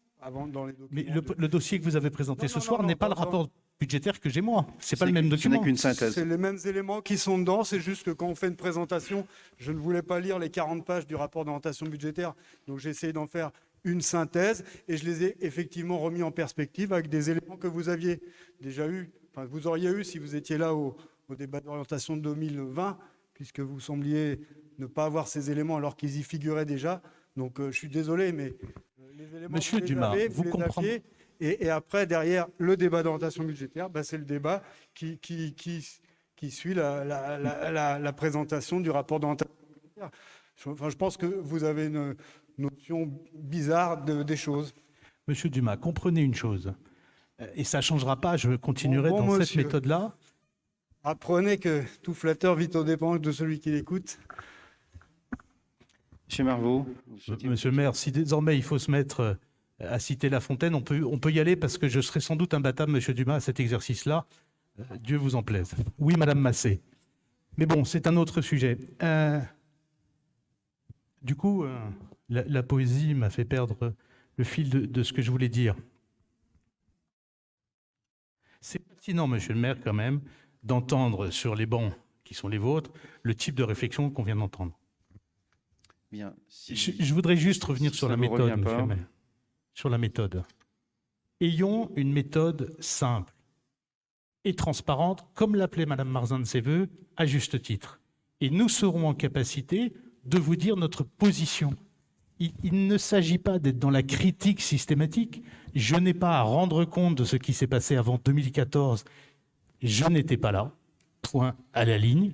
dans les Mais documents. le dossier que vous avez présenté Non, ce non, soir non, n'est pas non, le rapport budgétaire que j'ai moi. C'est pas le même Ce n'est document. qu'une synthèse. C'est les mêmes éléments qui sont dedans, c'est juste que quand on fait une présentation, je ne voulais pas lire les 40 pages du rapport d'orientation budgétaire, donc j'ai essayé d'en faire une synthèse et je les ai effectivement remis en perspective avec des éléments que vous aviez déjà eu, enfin vous auriez eu si vous étiez là au débat d'orientation de 2020, puisque vous sembliez ne pas avoir ces éléments alors qu'ils y figuraient déjà. Donc je suis désolé, mais les éléments Monsieur vous les Dumas, avez, vous les comprenez- aviez. Et après, derrière le débat d'orientation budgétaire, c'est le débat qui suit la présentation du rapport d'orientation budgétaire. Enfin, je pense que vous avez une notion bizarre des choses. Monsieur Dumas, comprenez une chose, et ça ne changera pas, je continuerai Bon, dans cette monsieur. méthode-là. Apprenez que tout flatteur vit aux dépens de celui qui l'écoute. Monsieur Marvaux, vous souhaitez- Monsieur le maire, si désormais il faut se mettre à citer La Fontaine, on peut y aller parce que je serai sans doute imbattable, monsieur Dumas, à cet exercice-là. Dieu vous en plaise. Oui, madame Massé. Mais bon, c'est un autre sujet. Du coup, la poésie m'a fait perdre le fil de ce que je voulais dire. C'est pertinent, monsieur le maire, quand même, d'entendre sur les bancs qui sont les vôtres le type de réflexion qu'on vient d'entendre. Bien. Si- Je voudrais juste revenir si sur ça la vous méthode, revient monsieur pas. le maire. Sur la méthode. Ayons une méthode simple et transparente, comme l'appelait Madame Marzin de ses voeux, à juste titre. Et nous serons en capacité de vous dire notre position. Il ne s'agit pas d'être dans la critique systématique. Je n'ai pas à rendre compte de ce qui s'est passé avant 2014. Je n'étais pas là. Point à la ligne.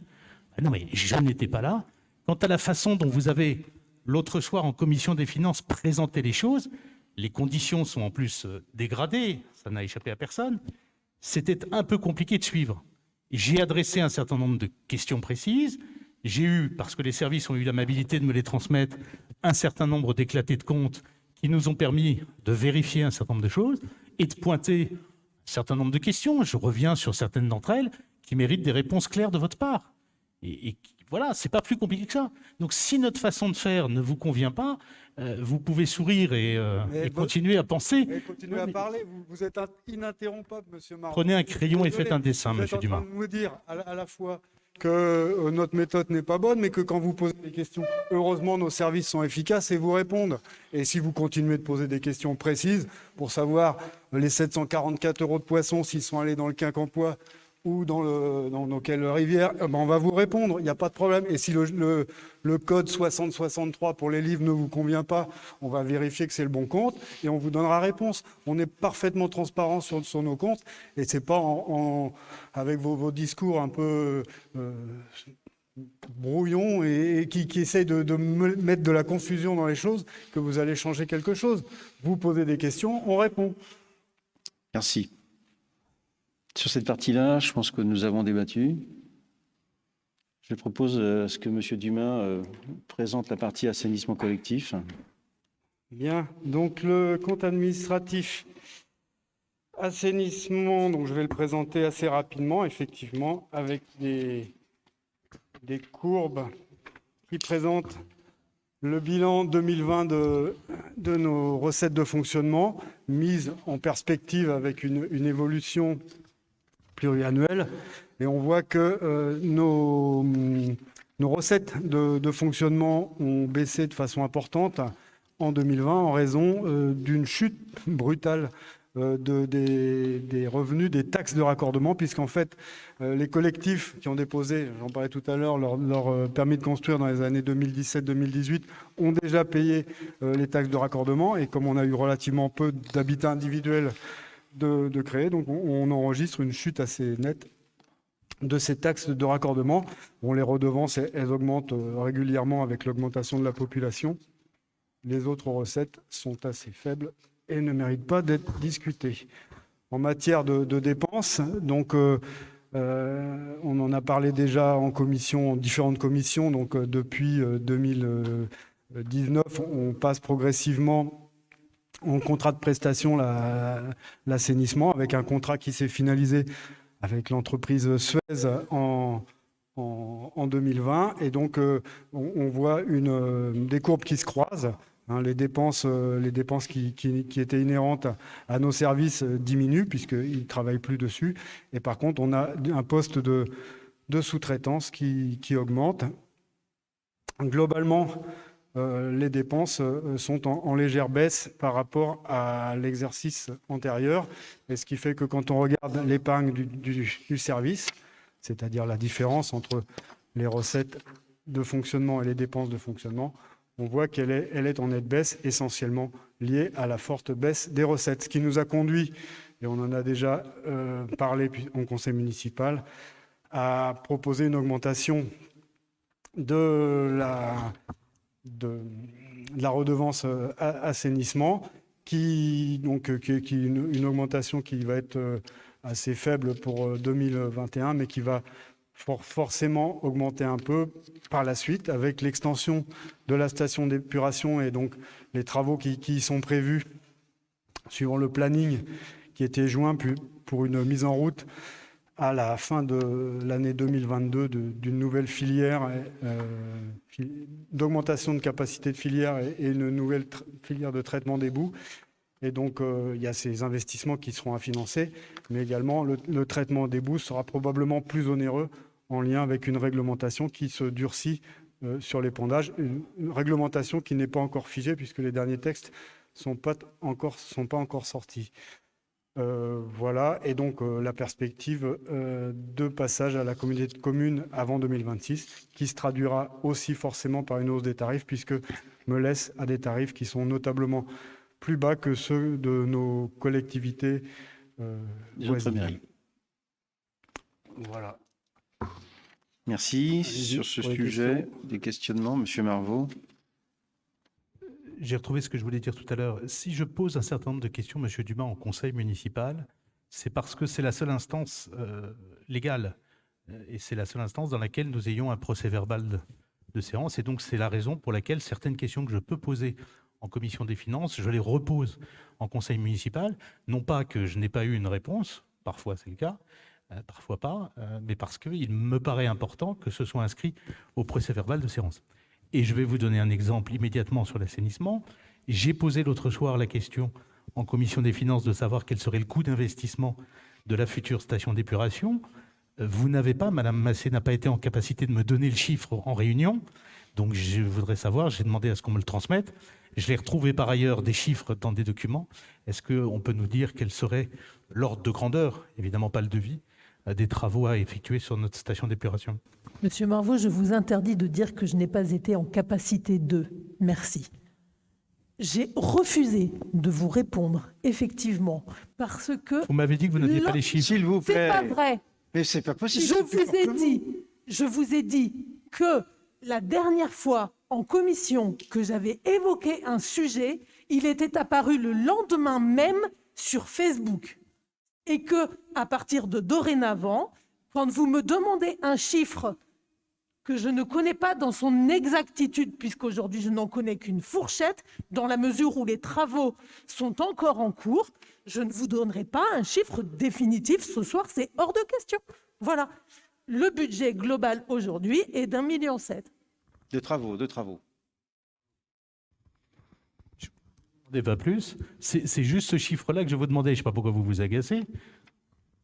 Non, mais je n'étais pas là. Quant à la façon dont vous avez, l'autre soir en commission des finances, présenté les choses, les conditions sont en plus dégradées, ça n'a échappé à personne. C'était un peu compliqué de suivre. J'ai adressé un certain nombre de questions précises. J'ai eu, parce que les services ont eu l'amabilité de me les transmettre, un certain nombre d'éclatés de comptes qui nous ont permis de vérifier un certain nombre de choses et de pointer un certain nombre de questions. Je reviens sur certaines d'entre elles qui méritent des réponses claires de votre part. Et voilà, c'est pas plus compliqué que ça. Donc, si notre façon de faire ne vous convient pas, vous pouvez sourire et votre- continuer à penser. Et continuez à parler, vous êtes ininterrompable, monsieur Marron. Prenez un crayon et Désolé, faites un dessin, vous êtes monsieur en Dumas. train de nous dire à la fois que notre méthode n'est pas bonne, mais que quand vous posez des questions, heureusement, nos services sont efficaces et vous répondent. Et si vous continuez de poser des questions précises pour savoir les 744 € de poissons, s'ils sont allés dans le Quincampoix ou dans quelle rivière, on va vous répondre, il n'y a pas de problème. Et si le code 6063 pour les livres ne vous convient pas, on va vérifier que c'est le bon compte et on vous donnera réponse. On est parfaitement transparent sur nos comptes et c'est pas avec vos discours un peu brouillons et qui essayent de mettre de la confusion dans les choses que vous allez changer quelque chose. Vous posez des questions, on répond. Merci. Sur cette partie-là, je pense que nous avons débattu. Je propose à ce que M. Dumas présente la partie assainissement collectif. Bien, donc le compte administratif assainissement, donc je vais le présenter assez rapidement, effectivement, avec des courbes qui présentent le bilan 2020 de nos recettes de fonctionnement, mises en perspective avec une évolution pluriannuelle. Et on voit que nos recettes de fonctionnement ont baissé de façon importante en 2020 en raison d'une chute brutale des revenus des taxes de raccordement, puisqu'en fait, les collectifs qui ont déposé, j'en parlais tout à l'heure, leur permis de construire dans les années 2017-2018, ont déjà payé les taxes de raccordement. Et comme on a eu relativement peu d'habitats individuels de créer, donc on enregistre une chute assez nette de ces taxes de raccordement. Bon, les redevances, elles augmentent régulièrement avec l'augmentation de la population. Les autres recettes sont assez faibles et ne méritent pas d'être discutées. En matière de dépenses, donc on en a parlé déjà en commission, en différentes commissions. Donc depuis 2019, on passe progressivement en contrat de prestation l'assainissement, avec un contrat qui s'est finalisé avec l'entreprise Suez en 2020. Et donc, on voit des courbes qui se croisent. Hein, les dépenses qui étaient inhérentes à nos services diminuent puisqu'ils ne travaillent plus dessus. Et par contre, on a un poste de sous-traitance qui augmente. Globalement, les dépenses sont en légère baisse par rapport à l'exercice antérieur. Et ce qui fait que quand on regarde l'épargne du service, c'est-à-dire la différence entre les recettes de fonctionnement et les dépenses de fonctionnement, on voit qu'elle est en nette baisse, essentiellement liée à la forte baisse des recettes. Ce qui nous a conduit, et on en a déjà parlé en conseil municipal, à proposer une augmentation de la redevance assainissement, qui est une augmentation qui va être assez faible pour 2021, mais qui va forcément augmenter un peu par la suite avec l'extension de la station d'épuration et donc les travaux qui y sont prévus suivant le planning qui était joint pour une mise en route à la fin de l'année 2022 d'une nouvelle filière, d'augmentation de capacité de filière et une nouvelle filière de traitement des boues. Et donc, il y a ces investissements qui seront à financer, mais également le traitement des boues sera probablement plus onéreux en lien avec une réglementation qui se durcit sur l'épandage, une réglementation qui n'est pas encore figée puisque les derniers textes sont pas encore sortis. Voilà, et donc la perspective de passage à la communauté de communes avant 2026, qui se traduira aussi forcément par une hausse des tarifs, puisque Melesse a des tarifs qui sont notablement plus bas que ceux de nos collectivités voisines. Voilà. Merci. Allez-y Sur ce pour les sujet, questions. des questionnements, Monsieur Marvaux. J'ai retrouvé ce que je voulais dire tout à l'heure. Si je pose un certain nombre de questions, Monsieur Dumas, en conseil municipal, c'est parce que c'est la seule instance légale et c'est la seule instance dans laquelle nous ayons un procès-verbal de séance. Et donc, c'est la raison pour laquelle certaines questions que je peux poser en commission des finances, je les repose en conseil municipal. Non pas que je n'ai pas eu une réponse, parfois c'est le cas, parfois pas, mais parce qu'il me paraît important que ce soit inscrit au procès-verbal de séance. Et je vais vous donner un exemple immédiatement sur l'assainissement. J'ai posé l'autre soir la question en commission des finances de savoir quel serait le coût d'investissement de la future station d'épuration. Vous n'avez pas, Madame Massé n'a pas été en capacité de me donner le chiffre en réunion. Donc je voudrais savoir, j'ai demandé à ce qu'on me le transmette. Je l'ai retrouvé par ailleurs des chiffres dans des documents. Est-ce qu'on peut nous dire quel serait l'ordre de grandeur, évidemment pas le devis, des travaux à effectuer sur notre station d'épuration? Monsieur Marvaux, je vous interdis de dire que je n'ai pas été en capacité de. Merci. J'ai refusé de vous répondre, effectivement, parce que... Vous m'avez dit que vous n'aviez pas les chiffres. S'il vous C'est plaît. pas vrai. Mais c'est pas possible. Je vous ai dit que la dernière fois en commission que j'avais évoqué un sujet, il était apparu le lendemain même sur Facebook. Et que, à partir de dorénavant, quand vous me demandez un chiffre que je ne connais pas dans son exactitude, puisqu'aujourd'hui je n'en connais qu'une fourchette, dans la mesure où les travaux sont encore en cours, je ne vous donnerai pas un chiffre définitif ce soir, c'est hors de question. Voilà. Le budget global aujourd'hui est d'1,7 million. De travaux. Pas plus. C'est juste ce chiffre-là que je vous demandais. Je ne sais pas pourquoi vous vous agacez.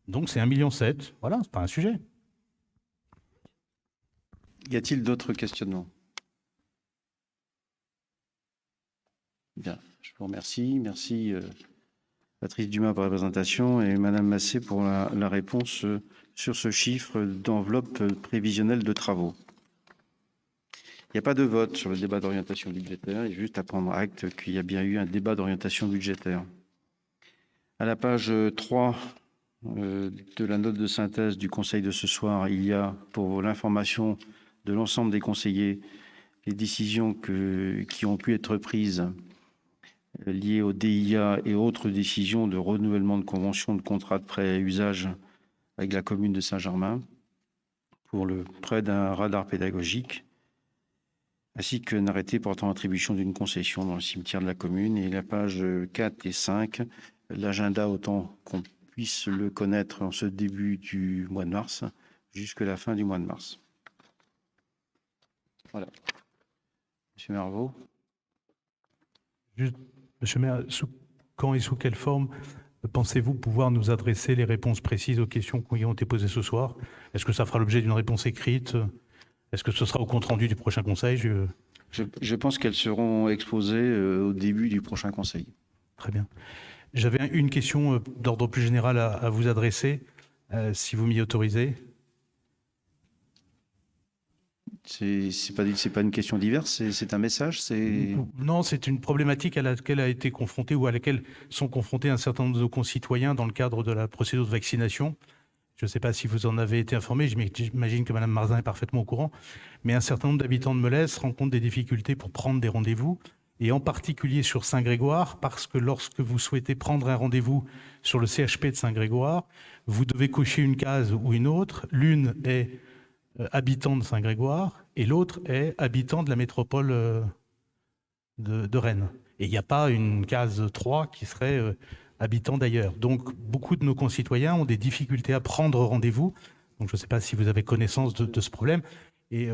Donc c'est 1,7 million. Voilà, c'est pas un sujet. Y a-t-il d'autres questionnements? Bien, je vous remercie. Merci Patrice Dumas pour la présentation et Madame Massé pour la réponse sur ce chiffre d'enveloppe prévisionnelle de travaux. Il n'y a pas de vote sur le débat d'orientation budgétaire. Il est juste à prendre acte qu'il y a bien eu un débat d'orientation budgétaire. À la page 3 de la note de synthèse du Conseil de ce soir, il y a, pour l'information de l'ensemble des conseillers, les décisions qui ont pu être prises liées au DIA et autres décisions de renouvellement de convention de contrat de prêt à usage avec la commune de Saint-Germain pour le prêt d'un radar pédagogique, ainsi qu'un arrêté portant attribution d'une concession dans le cimetière de la commune. Et la page 4 et 5, l'agenda autant qu'on puisse le connaître en ce début du mois de mars jusqu'à la fin du mois de mars. Voilà. Monsieur Marvaux. Juste, Monsieur le maire, quand et sous quelle forme pensez-vous pouvoir nous adresser les réponses précises aux questions qui ont été posées ce soir? Est-ce que ça fera l'objet d'une réponse écrite? Est-ce que ce sera au compte-rendu du prochain conseil? Je pense qu'elles seront exposées au début du prochain conseil. Très bien. J'avais une question d'ordre plus général à vous adresser, si vous m'y autorisez. C'est pas une question diverse, c'est un message. Non, c'est une problématique à laquelle a été confronté ou à laquelle sont confrontés un certain nombre de nos concitoyens dans le cadre de la procédure de vaccination. Je ne sais pas si vous en avez été informé, j'imagine que Mme Marzin est parfaitement au courant, mais un certain nombre d'habitants de Melesse rencontrent des difficultés pour prendre des rendez-vous, et en particulier sur Saint-Grégoire, parce que lorsque vous souhaitez prendre un rendez-vous sur le CHP de Saint-Grégoire, vous devez cocher une case ou une autre. L'une est habitant de Saint-Grégoire et l'autre est habitant de la métropole de Rennes. Et il n'y a pas une case 3 qui serait habitant d'ailleurs. Donc beaucoup de nos concitoyens ont des difficultés à prendre rendez-vous. Donc je ne sais pas si vous avez connaissance de ce problème. Et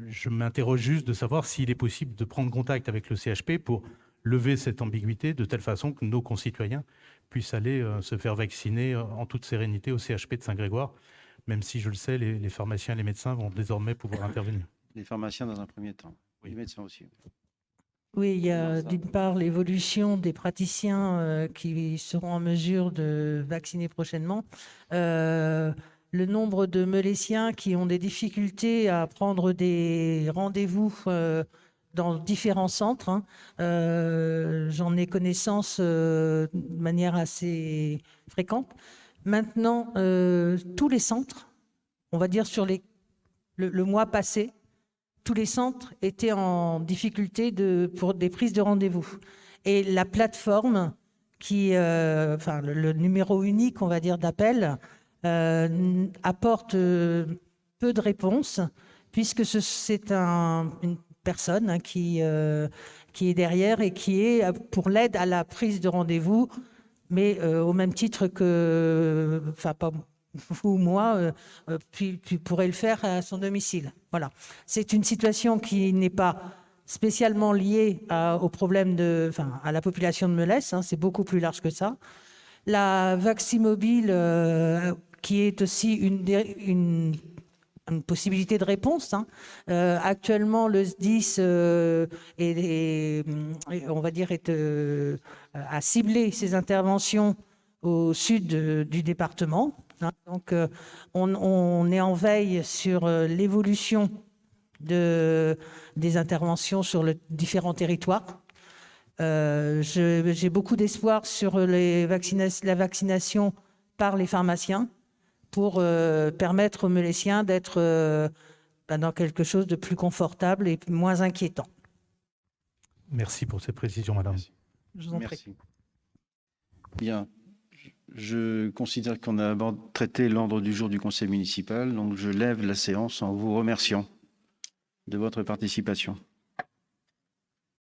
je m'interroge juste de savoir s'il est possible de prendre contact avec le CHP pour lever cette ambiguïté de telle façon que nos concitoyens puissent aller se faire vacciner en toute sérénité au CHP de Saint-Grégoire, même si, je le sais, les pharmaciens et les médecins vont désormais pouvoir intervenir. Les pharmaciens dans un premier temps, les médecins aussi. Oui, il y a d'une part l'évolution des praticiens qui seront en mesure de vacciner prochainement. Le nombre de Meulésiens qui ont des difficultés à prendre des rendez-vous dans différents centres. J'en ai connaissance de manière assez fréquente. Maintenant, tous les centres, on va dire sur le mois passé, tous les centres étaient en difficulté pour des prises de rendez-vous. Et la plateforme, le numéro unique, on va dire, d'appel, apporte peu de réponses, puisque c'est une personne qui est derrière et qui est pour l'aide à la prise de rendez-vous, mais au même titre que, pas vous ou moi, tu pourrais le faire à son domicile. Voilà. C'est une situation qui n'est pas spécialement liée au problème à la population de Melesse, c'est beaucoup plus large que ça. La Vaximobile, qui est aussi une possibilité de réponse. Actuellement, le SDIS on va dire, a ciblé ses interventions au sud du département. Donc, on est en veille sur l'évolution des interventions sur les différents territoires. J'ai beaucoup d'espoir sur la vaccination par les pharmaciens pour permettre aux Meulésiens d'être dans quelque chose de plus confortable et moins inquiétant. Merci pour ces précisions, madame. Merci. Je vous en prie. Bien. Je considère qu'on a traité l'ordre du jour du conseil municipal, donc je lève la séance en vous remerciant de votre participation.